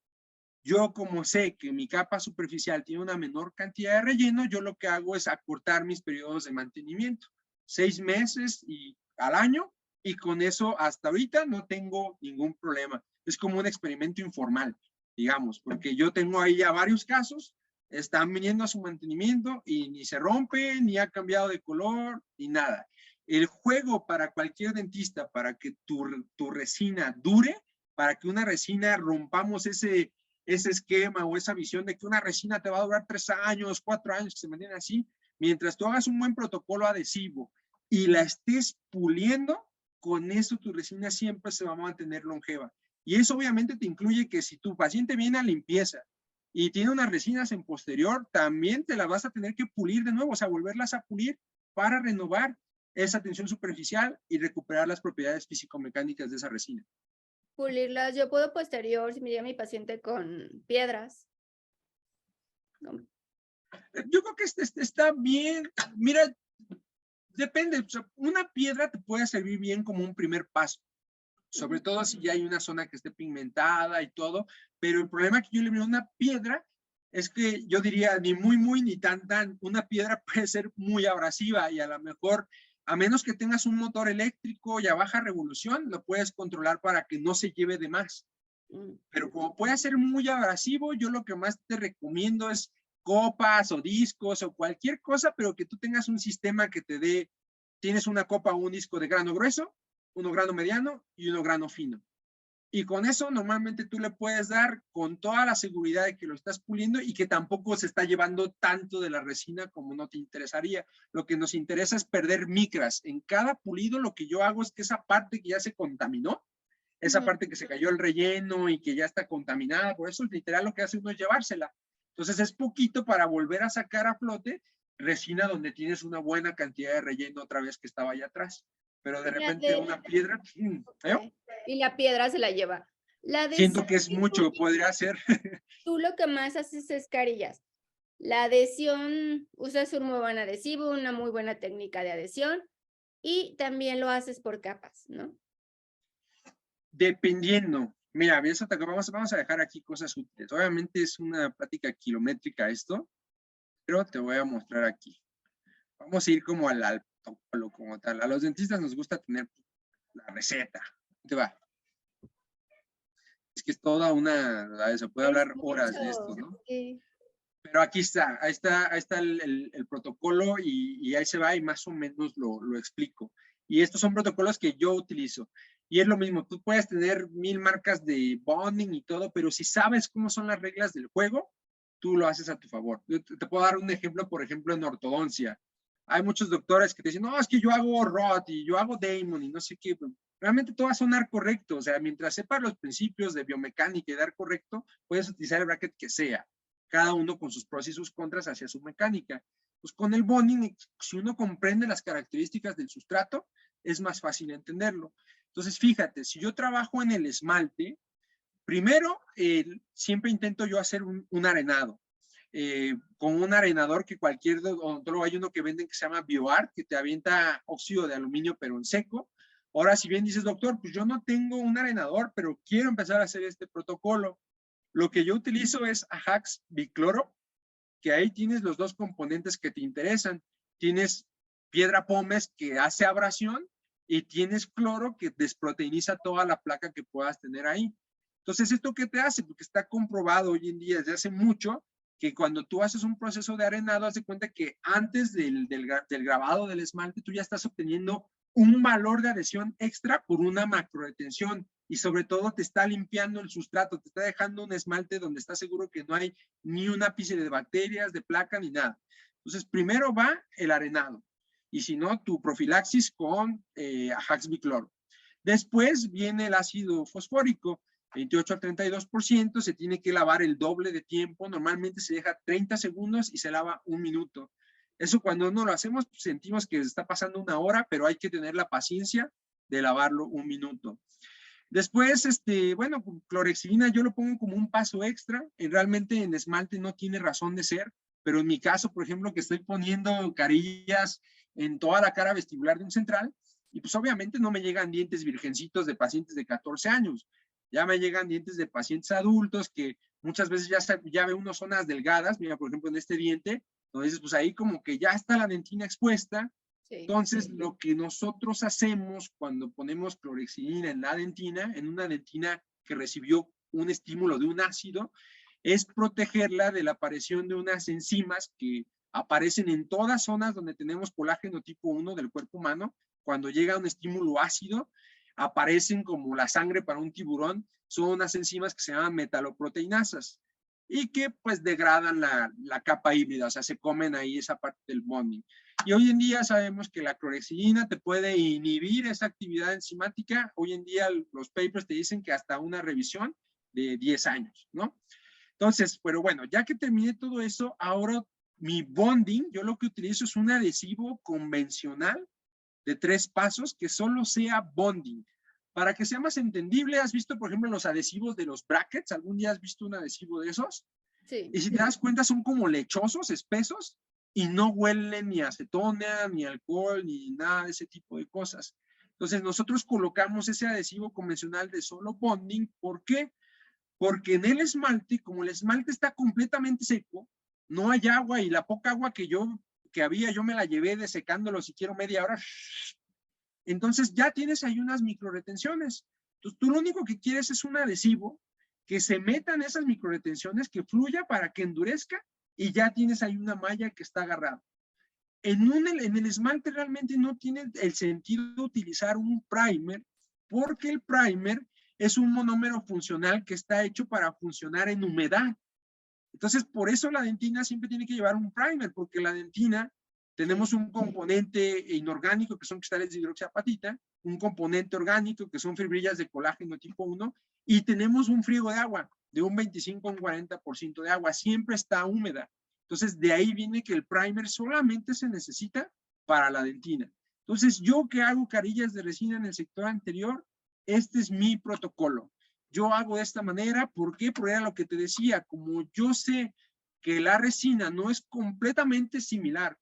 Yo como sé que mi capa superficial tiene una menor cantidad de relleno, yo lo que hago es acortar mis periodos de mantenimiento, 6 meses y al año, y con eso hasta ahorita no tengo ningún problema. Es como un experimento informal, digamos, porque yo tengo ahí ya varios casos, están viniendo a su mantenimiento y ni se rompe, ni ha cambiado de color, ni nada. El juego para cualquier dentista, para que tu resina dure, para que una resina rompamos ese esquema o esa visión de que una resina te va a durar 3 años, 4 años, que se mantiene así, mientras tú hagas un buen protocolo adhesivo y la estés puliendo, con eso tu resina siempre se va a mantener longeva. Y eso obviamente te incluye que si tu paciente viene a limpieza y tiene unas resinas en posterior, también te la vas a tener que pulir de nuevo, o sea, volverlas a pulir para renovar esa tensión superficial y recuperar las propiedades físico-mecánicas de esa resina. Pulirlas, yo puedo posterior, si me llega mi paciente con piedras. No, Yo creo que está bien. Mira, depende. O sea, una piedra te puede servir bien como un primer paso, sobre todo si ya hay una zona que esté pigmentada y todo. Pero el problema que yo le veo a una piedra es que yo diría ni muy, muy, ni tan, tan. Una piedra puede ser muy abrasiva y a lo mejor, a menos que tengas un motor eléctrico y a baja revolución, lo puedes controlar para que no se lleve de más. Pero como puede ser muy abrasivo, yo lo que más te recomiendo es copas o discos o cualquier cosa, pero que tú tengas un sistema que te dé, tienes una copa o un disco de grano grueso, uno grano mediano y uno grano fino. Y con eso normalmente tú le puedes dar con toda la seguridad de que lo estás puliendo y que tampoco se está llevando tanto de la resina como no te interesaría. Lo que nos interesa es perder micras. En cada pulido lo que yo hago es que esa parte que ya se contaminó, esa parte que se cayó el relleno y que ya está contaminada, por eso literal lo que hace uno es llevársela. Entonces es poquito para volver a sacar a flote resina donde tienes una buena cantidad de relleno otra vez que estaba allá atrás. Pero de repente una piedra, okay. Y la piedra se la lleva. La siento adhesión que es mucho, podría ser. tú lo que más haces es carillas. La adhesión, usas un muy buen adhesivo, una muy buena técnica de adhesión y también lo haces por capas, ¿no? Dependiendo. Mira, vamos a dejar aquí cosas útiles. Obviamente es una plática kilométrica esto, pero te voy a mostrar aquí. Vamos a ir como al protocolo como tal. A los dentistas nos gusta tener la receta. Te va. Es que es toda una, se puede hablar horas de esto, ¿no? Sí. Pero aquí está, ahí está el protocolo y ahí se va y más o menos lo explico. Y estos son protocolos que yo utilizo. Y es lo mismo, tú puedes tener 1000 marcas de bonding y todo, pero si sabes cómo son las reglas del juego, tú lo haces a tu favor. Yo te puedo dar un ejemplo, por ejemplo, en ortodoncia. Hay muchos doctores que te dicen, no, es que yo hago Roth y yo hago Damon y no sé qué. Realmente todo va a sonar correcto. O sea, mientras sepas los principios de biomecánica y dar correcto, puedes utilizar el bracket que sea, cada uno con sus pros y sus contras hacia su mecánica. Pues con el bonding, si uno comprende las características del sustrato, es más fácil entenderlo. Entonces, fíjate, si yo trabajo en el esmalte, primero, siempre intento yo hacer un arenado. Con un arenador que cualquier odontólogo, hay uno que venden que se llama BioArt, que te avienta óxido de aluminio, pero en seco. Ahora, si bien dices, doctor, pues yo no tengo un arenador, pero quiero empezar a hacer este protocolo. Lo que yo utilizo es Ajax Bicloro, que ahí tienes los dos componentes que te interesan. Tienes piedra pómez que hace abrasión y tienes cloro que desproteiniza toda la placa que puedas tener ahí. Entonces, ¿esto qué te hace? Porque está comprobado hoy en día desde hace mucho que cuando tú haces un proceso de arenado, haz de cuenta que antes del grabado del esmalte, tú ya estás obteniendo un valor de adhesión extra por una macrodetención y sobre todo te está limpiando el sustrato, te está dejando un esmalte donde estás seguro que no hay ni un ápice de bacterias, de placa, ni nada. Entonces, primero va el arenado y si no, tu profilaxis con Ajax Bicloro. Después viene el ácido fosfórico, 28 al 32%, se tiene que lavar el doble de tiempo, normalmente se deja 30 segundos y se lava 1 minuto. Eso cuando no lo hacemos, pues sentimos que está pasando 1 hora, pero hay que tener la paciencia de lavarlo 1 minuto. Después, bueno, clorexidina yo lo pongo como un paso extra, realmente en esmalte no tiene razón de ser, pero en mi caso, por ejemplo, que estoy poniendo carillas en toda la cara vestibular de un central, y pues obviamente no me llegan dientes virgencitos de pacientes de 14 años, ya me llegan dientes de pacientes adultos que muchas veces ya ve uno zonas delgadas, mira, por ejemplo, en este diente, entonces pues ahí como que ya está la dentina expuesta. Entonces, lo que nosotros hacemos cuando ponemos clorexidina en la dentina, en una dentina que recibió un estímulo de un ácido, es protegerla de la aparición de unas enzimas que aparecen en todas zonas donde tenemos colágeno tipo 1 del cuerpo humano. Cuando llega un estímulo ácido, aparecen como la sangre para un tiburón. Son unas enzimas que se llaman metaloproteinasas y que pues degradan la capa híbrida, o sea, se comen ahí esa parte del bonding. Y hoy en día sabemos que la clorexidina te puede inhibir esa actividad enzimática. Hoy en día los papers te dicen que hasta una revisión de 10 años, ¿no? Entonces, pero bueno, ya que terminé todo eso, ahora mi bonding, yo lo que utilizo es un adhesivo convencional de 3 pasos que solo sea bonding. Para que sea más entendible, ¿has visto, por ejemplo, los adhesivos de los brackets? ¿Algún día has visto un adhesivo de esos? Sí. Y si te das cuenta, son como lechosos, espesos, y no huelen ni a acetona, ni alcohol, ni nada de ese tipo de cosas. Entonces, nosotros colocamos ese adhesivo convencional de solo bonding. ¿Por qué? Porque en el esmalte, como el esmalte está completamente seco, no hay agua y la poca agua que había, yo me la llevé desecándolo si quiero media hora. Entonces ya tienes ahí unas microretenciones. Entonces tú lo único que quieres es un adhesivo que se metan esas microretenciones, que fluya para que endurezca y ya tienes ahí una malla que está agarrada. En el esmalte realmente no tiene el sentido de utilizar un primer porque el primer es un monómero funcional que está hecho para funcionar en humedad. Entonces, por eso la dentina siempre tiene que llevar un primer, porque la dentina tenemos un componente inorgánico que son cristales de hidroxiapatita, un componente orgánico que son fibrillas de colágeno tipo 1, y tenemos un friego de agua de un 25 a un 40% de agua, siempre está húmeda. Entonces, de ahí viene que el primer solamente se necesita para la dentina. Entonces, yo que hago carillas de resina en el sector anterior, este es mi protocolo. Yo hago de esta manera, ¿por qué? Porque era lo que te decía, como yo sé que la resina no es completamente similar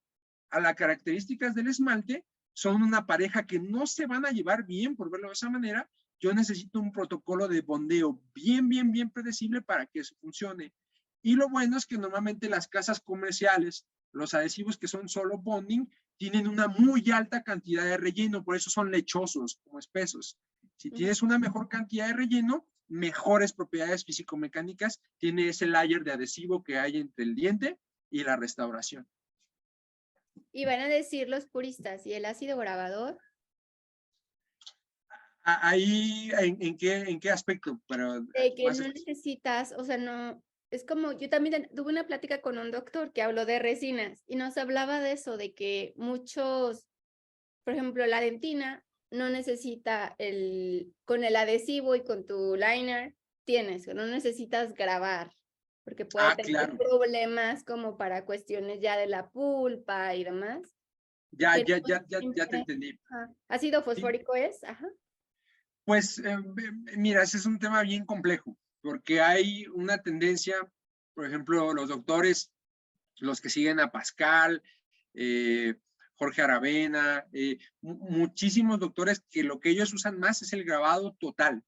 a las características del esmalte, son una pareja que no se van a llevar bien, por verlo de esa manera, yo necesito un protocolo de bondeo bien predecible para que eso funcione. Y lo bueno es que normalmente las casas comerciales, los adhesivos que son solo bonding, tienen una muy alta cantidad de relleno, por eso son lechosos, como espesos. Si tienes una mejor cantidad de relleno, mejores propiedades físico-mecánicas tiene ese layer de adhesivo que hay entre el diente y la restauración. Y van a decir los puristas, ¿y el ácido grabador? Ahí, ¿en qué aspecto? Pero, De que no necesitas, o sea, no, es como, yo también tuve una plática con un doctor que habló de resinas y nos hablaba de eso, de que muchos, por ejemplo, la dentina no necesita con el adhesivo y con tu liner, no necesitas grabar, porque puede tener claro. problemas como para cuestiones ya de la pulpa y demás. Ya te entendí. Ácido Sí. fosfórico es, ajá. Pues mira, ese es un tema bien complejo, porque hay una tendencia, por ejemplo, los doctores, los que siguen a Pascal, Jorge Aravena, muchísimos doctores que lo que ellos usan más es el grabado total,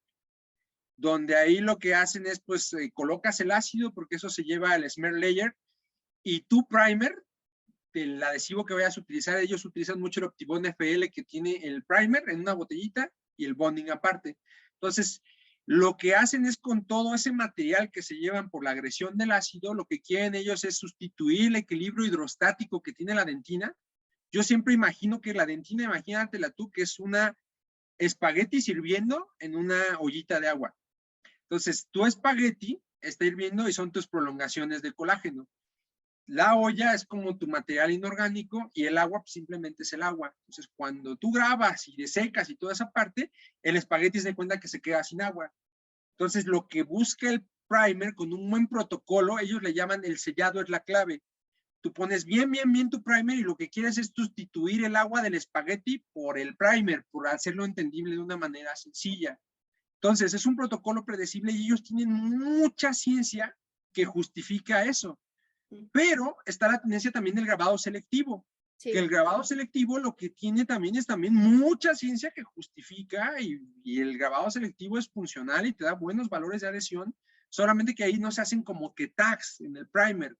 donde ahí lo que hacen es, pues, colocas el ácido, porque eso se lleva al smear layer, y tu primer, el adhesivo que vayas a utilizar, ellos utilizan mucho el Optibond FL que tiene el primer en una botellita y el bonding aparte. Entonces, lo que hacen es con todo ese material que se llevan por la agresión del ácido, lo que quieren ellos es sustituir el equilibrio hidrostático que tiene la dentina. Yo siempre imagino que la dentina, imagínatela tú, que es una espagueti hirviendo en una ollita de agua. Entonces, tu espagueti está hirviendo y son tus prolongaciones de colágeno. La olla es como tu material inorgánico y el agua pues, simplemente es el agua. Entonces, cuando tú grabas y desecas y toda esa parte, el espagueti se da cuenta que se queda sin agua. Entonces, lo que busca el primer con un buen protocolo, ellos le llaman el sellado es la clave. Tú pones bien tu primer y lo que quieres es sustituir el agua del espagueti por el primer, por hacerlo entendible de una manera sencilla. Entonces, es un protocolo predecible y ellos tienen mucha ciencia que justifica eso. Pero está la tendencia también del grabado selectivo, sí. Que el grabado selectivo lo que tiene también es también mucha ciencia que justifica y el grabado selectivo es funcional y te da buenos valores de adhesión, solamente que ahí no se hacen como que tags en el primer.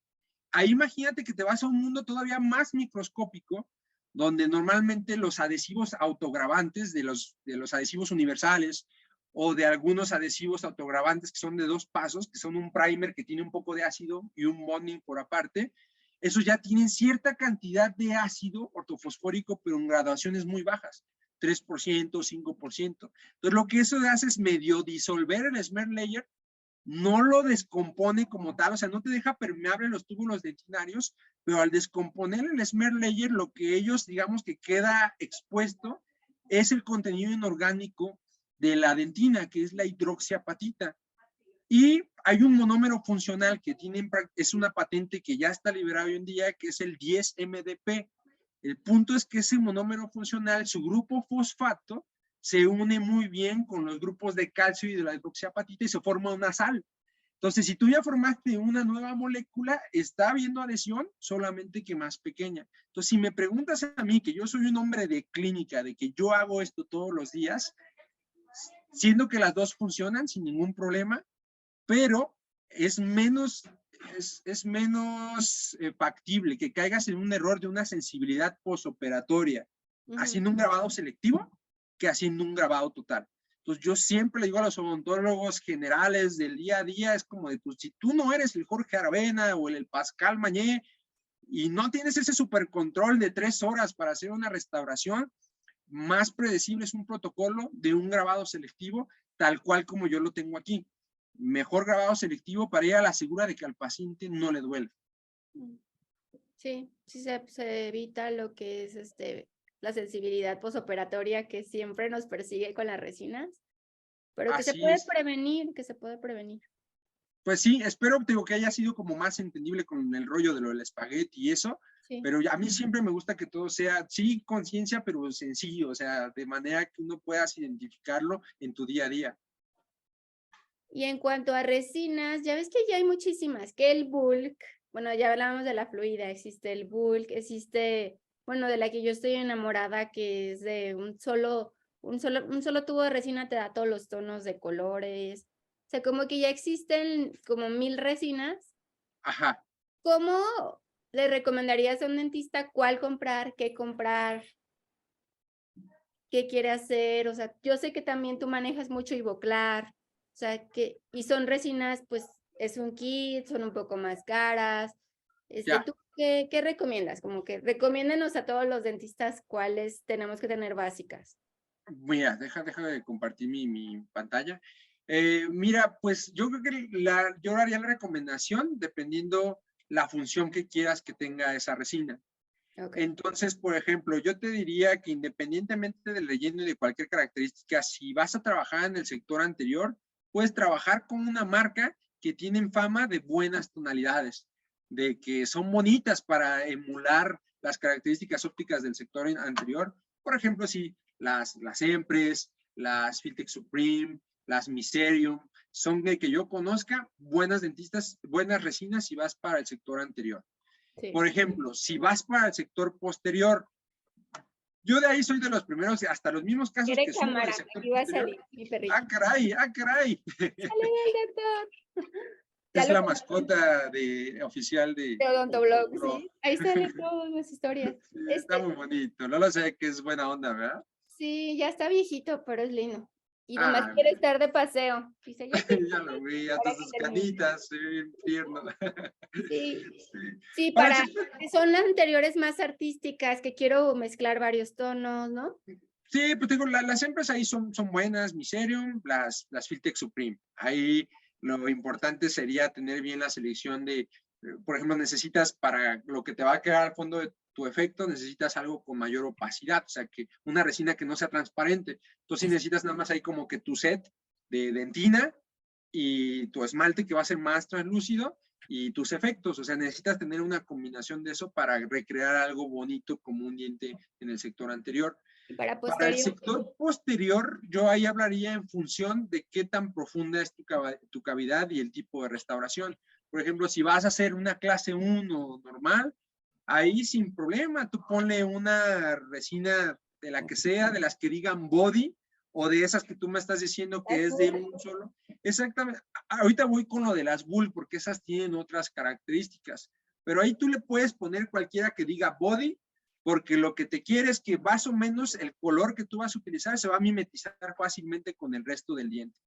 Ahí imagínate que te vas a un mundo todavía más microscópico, donde normalmente los adhesivos autogravantes de los adhesivos universales o de algunos adhesivos autogravantes que son de 2 pasos, que son un primer que tiene un poco de ácido y un bonding por aparte, esos ya tienen cierta cantidad de ácido ortofosfórico, pero en graduaciones muy bajas, 3%, 5%. Entonces, lo que eso hace es medio disolver el smear layer, no lo descompone como tal, o sea, no te deja permeable los túbulos dentinarios, pero al descomponer el smear layer, lo que ellos, digamos que queda expuesto es el contenido inorgánico de la dentina, que es la hidroxiapatita. Y hay un monómero funcional que tiene, es una patente que ya está liberada hoy en día, que es el 10-MDP. El punto es que ese monómero funcional, su grupo fosfato, se une muy bien con los grupos de calcio y de la hidroxiapatita y se forma una sal. Entonces, si tú ya formaste una nueva molécula, está habiendo adhesión, solamente que más pequeña. Entonces, si me preguntas a mí, que yo soy un hombre de clínica, de que yo hago esto todos los días, siendo que las dos funcionan sin ningún problema, pero es menos factible que caigas en un error de una sensibilidad posoperatoria haciendo un grabado selectivo que haciendo un grabado total. Entonces yo siempre le digo a los odontólogos generales del día a día, es como de, pues, si tú no eres el Jorge Aravena o el Pascal Mañé y no tienes ese supercontrol de 3 horas para hacer una restauración, más predecible es un protocolo de un grabado selectivo tal cual como yo lo tengo aquí. Mejor grabado selectivo para ir a la segura de que al paciente no le duele. Sí, sí se evita lo que es la sensibilidad posoperatoria que siempre nos persigue con las resinas, pero que se Así puede es. prevenir, que se puede prevenir. Pues sí, espero digo, que haya sido como más entendible con el rollo de lo del espagueti y eso, Sí. pero a mí siempre me gusta que todo sea, sí, conciencia, pero sencillo, o sea, de manera que uno puedas identificarlo en tu día a día. Y en cuanto a resinas, ya ves que ya hay muchísimas, que el bulk, bueno, ya hablábamos de la fluida, existe el bulk, existe, bueno, de la que yo estoy enamorada, que es de un solo tubo de resina te da todos los tonos de colores. O sea, como que ya existen como 1000 resinas. Ajá. ¿Cómo le recomendarías a un dentista cuál comprar, qué quiere hacer? O sea, yo sé que también tú manejas mucho Ivoclar, o sea, y son resinas, pues es un kit, son un poco más caras. Ya, ¿Tú qué recomiendas? Como que recomiéndanos a todos los dentistas cuáles tenemos que tener básicas. mira, deja de compartir mi pantalla. Mira, pues yo creo que yo haría la recomendación dependiendo la función que quieras que tenga esa resina. Okay. Entonces, por ejemplo, yo te diría que independientemente del relleno y de cualquier característica, si vas a trabajar en el sector anterior, puedes trabajar con una marca que tienen fama de buenas tonalidades, de que son bonitas para emular las características ópticas del sector anterior. Por ejemplo, si las Empress, las Filtech Supreme, las Miserium, son de que yo conozca buenas dentistas, buenas resinas si vas para el sector anterior. Sí. Por ejemplo, si vas para el sector posterior, yo de ahí soy de los primeros, hasta los mismos casos Quiere que subo cámara, del sector aquí va a posterior. salir mi perrito. Ah, caray, ah, caray. ¡Sale el doctor! Ya Es lo la conocí. mascota oficial de De Odontoblog, Odontoblog. sí. Ahí salen todas las historias. Sí, está muy bonito. No lo sé que es buena onda, ¿verdad? Sí, ya está viejito, pero es lindo. Y nomás Ah, quiere estar de paseo. Dice, ya quiero ya lo vi, hasta para que sus termine. canitas, se ve bien tierno. Sí, Sí. sí, Para el para, sector, son las anteriores más artísticas, que quiero mezclar varios tonos, ¿no? sí, pues digo, las empresas ahí son buenas, Miserium, las Filtech Supreme. Ahí lo importante sería tener bien la selección de, por ejemplo, necesitas para lo que te va a quedar al fondo de tu efecto, necesitas algo con mayor opacidad, o sea, que una resina que no sea transparente. Entonces sí necesitas nada más ahí como que tu set de dentina y tu esmalte que va a ser más translúcido y tus efectos, o sea, necesitas tener una combinación de eso para recrear algo bonito como un diente en el sector anterior. Y para Para el posterior, sector posterior, yo ahí hablaría en función de qué tan profunda es tu cavidad y el tipo de restauración. Por ejemplo, si vas a hacer una clase 1 normal, ahí sin problema, tú ponle una resina de la que sea, de las que digan body, o de esas que tú me estás diciendo que es de un solo. Exactamente. Ahorita voy con lo de las bull, porque esas tienen otras características. Pero ahí tú le puedes poner cualquiera que diga body, porque lo que te quiere es que más o menos el color que tú vas a utilizar se va a mimetizar fácilmente con el resto del diente.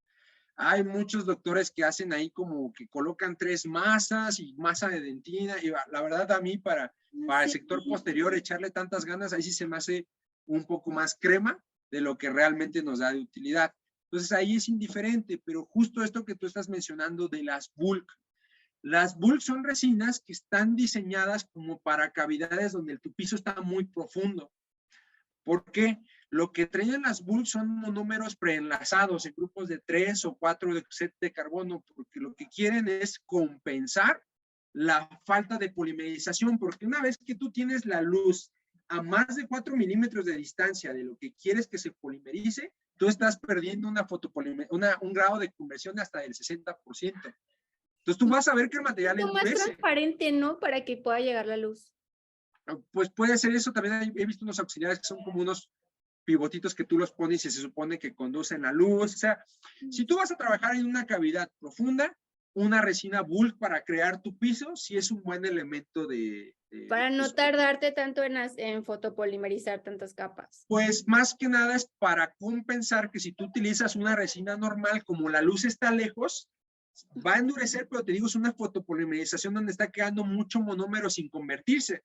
Hay muchos doctores que hacen ahí como que colocan 3 masas y masa de dentina, y la verdad a mí para el sector posterior echarle tantas ganas, ahí sí se me hace un poco más crema de lo que realmente nos da de utilidad. Entonces ahí es indiferente, pero justo esto que tú estás mencionando de las bulk, las bulk son resinas que están diseñadas como para cavidades donde tu piso está muy profundo. ¿Por qué? Lo que traen las bulk son monómeros preenlazados en grupos de 3 o 4 de set de carbono, porque lo que quieren es compensar la falta de polimerización, porque una vez que tú tienes la luz a más de 4 milímetros de distancia de lo que quieres que se polimerice, tú estás perdiendo un grado de conversión hasta del 60%. Entonces tú vas a ver que el material un poco más endurece. transparente, ¿no? Para que pueda llegar la luz. Pues puede ser eso. También he visto unos auxiliares que son como unos pivotitos que tú los pones y se supone que conducen la luz. O sea, si tú vas a trabajar en una cavidad profunda, una resina bulk para crear tu piso, sí es un buen elemento Para no tardarte tanto en fotopolimerizar tantas capas. Pues más que nada es para compensar que si tú utilizas una resina normal, como la luz está lejos, va a endurecer, pero te digo, es una fotopolimerización donde está quedando mucho monómero sin convertirse.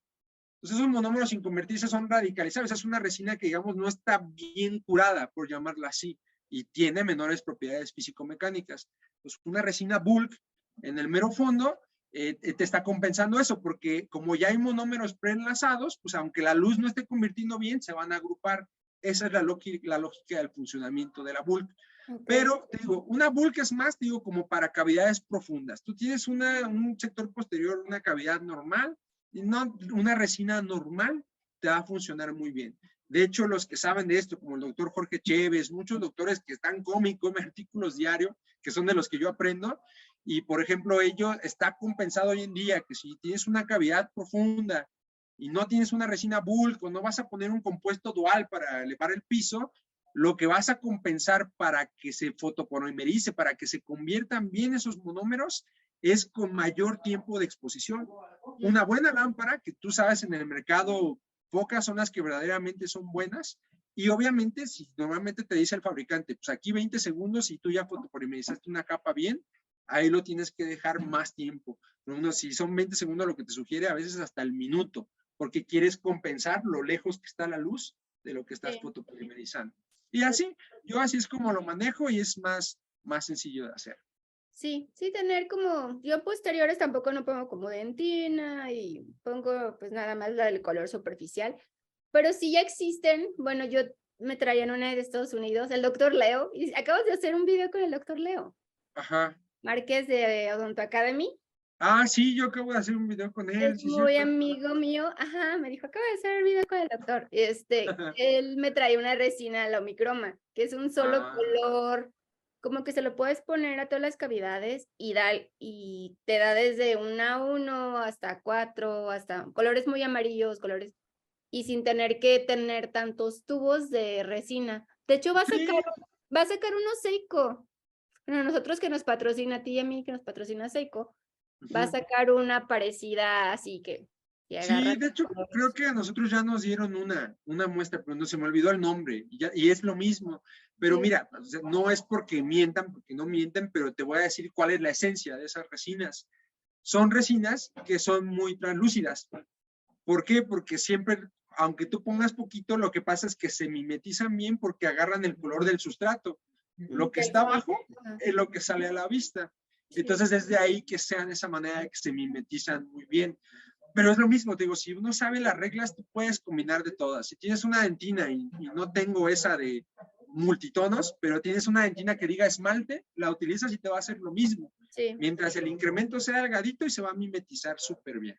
Entonces esos monómeros sin convertirse son radicalizados. Es una resina que, digamos, no está bien curada, por llamarla así. y tiene menores propiedades físico-mecánicas. Pues una resina bulk en el mero fondo te está compensando eso, porque como ya hay monómeros preenlazados, pues aunque la luz no esté convirtiendo bien, se van a agrupar. Esa es la lógica del funcionamiento de la bulk. Okay. Pero, te digo, una bulk es más, te digo, como para cavidades profundas. Tú tienes un sector posterior, una cavidad normal, y no, una resina normal te va a funcionar muy bien. De hecho, los que saben de esto, como el doctor Jorge Chévez, muchos doctores que están comen artículos diarios, que son de los que yo aprendo, y por ejemplo, ello está compensado hoy en día, que si tienes una cavidad profunda y no tienes una resina bulk o no vas a poner un compuesto dual para elevar el piso, lo que vas a compensar para que se fotopolimerice, para que se conviertan bien esos monómeros, es con mayor tiempo de exposición. Una buena lámpara, que tú sabes en el mercado, pocas son las que verdaderamente son buenas, y obviamente, si normalmente te dice el fabricante, pues aquí 20 segundos y tú ya fotopolimerizaste una capa bien, ahí lo tienes que dejar más tiempo. Si son 20 segundos lo que te sugiere, a veces hasta el minuto, porque quieres compensar lo lejos que está la luz de lo que estás fotopolimerizando. Y así, yo así es como lo manejo y es más sencillo de hacer. Sí, tener como, yo posteriores tampoco no pongo como dentina y pongo pues nada más la del color superficial, pero sí ya existen, bueno, yo me traían una de Estados Unidos, el doctor Leo, y acabas de hacer un video con el doctor Leo. Ajá. Márquez de Odonto Academy. Ah, sí, yo acabo de hacer un video con él. Es sí, muy cierto. amigo mío, ajá, me dijo, acabo de hacer el video con el doctor. Él me trae una resina la Omicroma, que es un solo color, como que se lo puedes poner a todas las cavidades y te da desde 1 a 1 hasta 4, hasta colores muy amarillos, colores, y sin tener que tener tantos tubos de resina. De hecho, va a sacar uno Seiko. Bueno, nosotros que nos patrocina a ti y a mí, que nos patrocina Seiko, va a sacar una parecida así que sí, de hecho, creo que a nosotros ya nos dieron una muestra, pero no se me olvidó el nombre, y es lo mismo. Pero mira, o sea, no es porque mientan, porque no mienten, pero te voy a decir cuál es la esencia de esas resinas. Son resinas que son muy translúcidas. ¿Por qué? Porque siempre, aunque tú pongas poquito, lo que pasa es que se mimetizan bien porque agarran el color del sustrato. Lo que está abajo es lo que sale a la vista. Entonces, es de ahí que sean de esa manera que se mimetizan muy bien. Pero es lo mismo, te digo, si uno sabe las reglas, tú puedes combinar de todas. Si tienes una dentina y no tengo esa de multitonos, pero tienes una dentina que diga esmalte, la utilizas y te va a hacer lo mismo. Sí. Mientras el incremento sea delgadito y se va a mimetizar súper bien.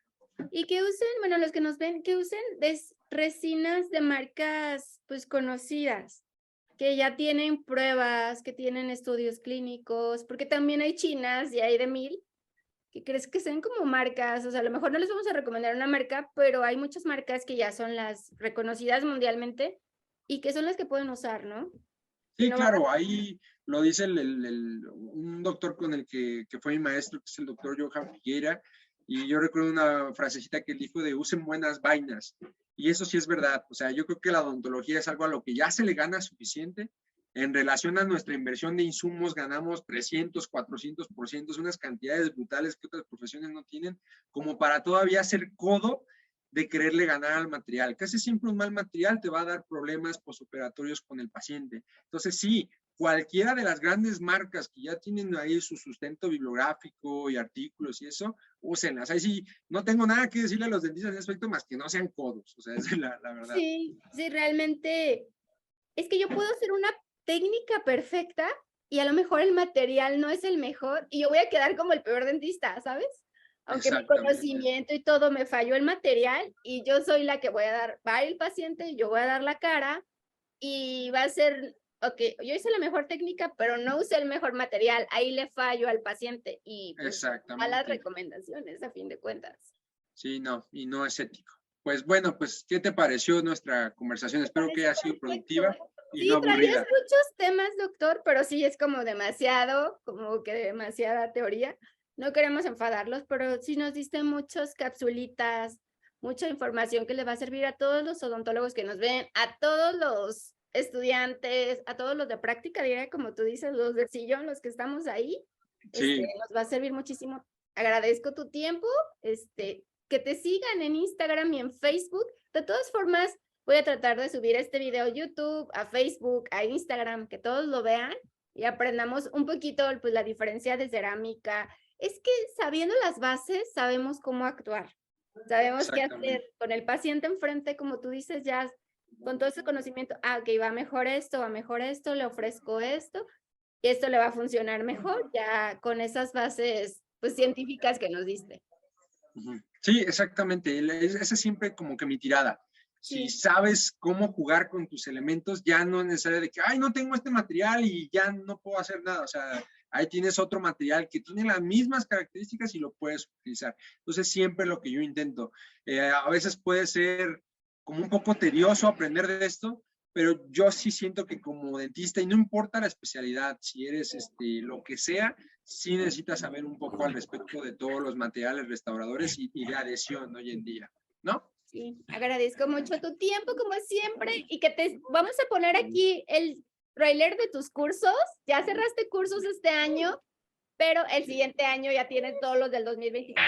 Y que usen, bueno, los que nos ven, que usen resinas de marcas pues conocidas, que ya tienen pruebas, que tienen estudios clínicos, porque también hay chinas y hay de 1000, que crees que sean como marcas, o sea, a lo mejor no les vamos a recomendar una marca, pero hay muchas marcas que ya son las reconocidas mundialmente y que son las que pueden usar, ¿no? Sí, claro, ahí lo dice un doctor con el que fue mi maestro, que es el doctor Johan Figuera, y yo recuerdo una frasecita que él dijo de usen buenas vainas, y eso sí es verdad. O sea, yo creo que la odontología es algo a lo que ya se le gana suficiente. En relación a nuestra inversión de insumos, ganamos 300, 400%, unas cantidades brutales que otras profesiones no tienen, como para todavía hacer codo de quererle ganar al material. Casi siempre un mal material te va a dar problemas posoperatorios con el paciente. Entonces, sí, cualquiera de las grandes marcas que ya tienen ahí su sustento bibliográfico y artículos y eso, úsenlas. Ahí sí, no tengo nada que decirle a los dentistas en ese aspecto más que no sean codos. O sea, esa es la verdad. Sí, realmente. Es que yo puedo hacer una técnica perfecta y a lo mejor el material no es el mejor y yo voy a quedar como el peor dentista, ¿sabes? Aunque mi conocimiento y todo me falló el material y yo soy la que va el paciente, yo voy a dar la cara y va a ser, ok, yo hice la mejor técnica, pero no usé el mejor material, ahí le fallo al paciente y pues a las recomendaciones a fin de cuentas. Sí, no, y no es ético. Pues bueno, pues, ¿qué te pareció nuestra conversación? Espero que haya sido productiva y no aburrida. Traías muchos temas, doctor, pero sí es como que demasiada teoría. No queremos enfadarlos, pero sí nos diste muchas capsulitas, mucha información que le va a servir a todos los odontólogos que nos ven, a todos los estudiantes, a todos los de práctica diaria, como tú dices, los del sillón, los que estamos ahí. Sí. Nos va a servir muchísimo. Agradezco tu tiempo, que te sigan en Instagram y en Facebook. De todas formas, Voy a tratar de subir este video a YouTube, a Facebook, a Instagram, que todos lo vean y aprendamos un poquito pues, la diferencia de cerámica. Es que sabiendo las bases, sabemos cómo actuar. Sabemos qué hacer Exactamente. con el paciente enfrente, como tú dices, ya con todo ese conocimiento. Ah, ok, va mejor esto, va mejor esto, le ofrezco esto y esto le va a funcionar mejor, ya con esas bases pues, científicas que nos diste. Ujú. Sí, exactamente. Esa es siempre como que mi tirada. Si Sí. sabes cómo jugar con tus elementos, ya no es necesario de que, ay, no tengo este material y ya no puedo hacer nada. O sea, ahí tienes otro material que tiene las mismas características y lo puedes utilizar. Entonces, siempre lo que yo intento. A veces puede ser como un poco tedioso aprender de esto, pero yo sí siento que como dentista, y no importa la especialidad, si eres lo que sea, sí necesitas saber un poco al respecto de todos los materiales restauradores y de adhesión hoy en día, ¿no? Sí, agradezco mucho tu tiempo como siempre y que te vamos a poner aquí el trailer de tus cursos. Ya cerraste cursos este año, pero el siguiente año ya tienes todos los del 2024.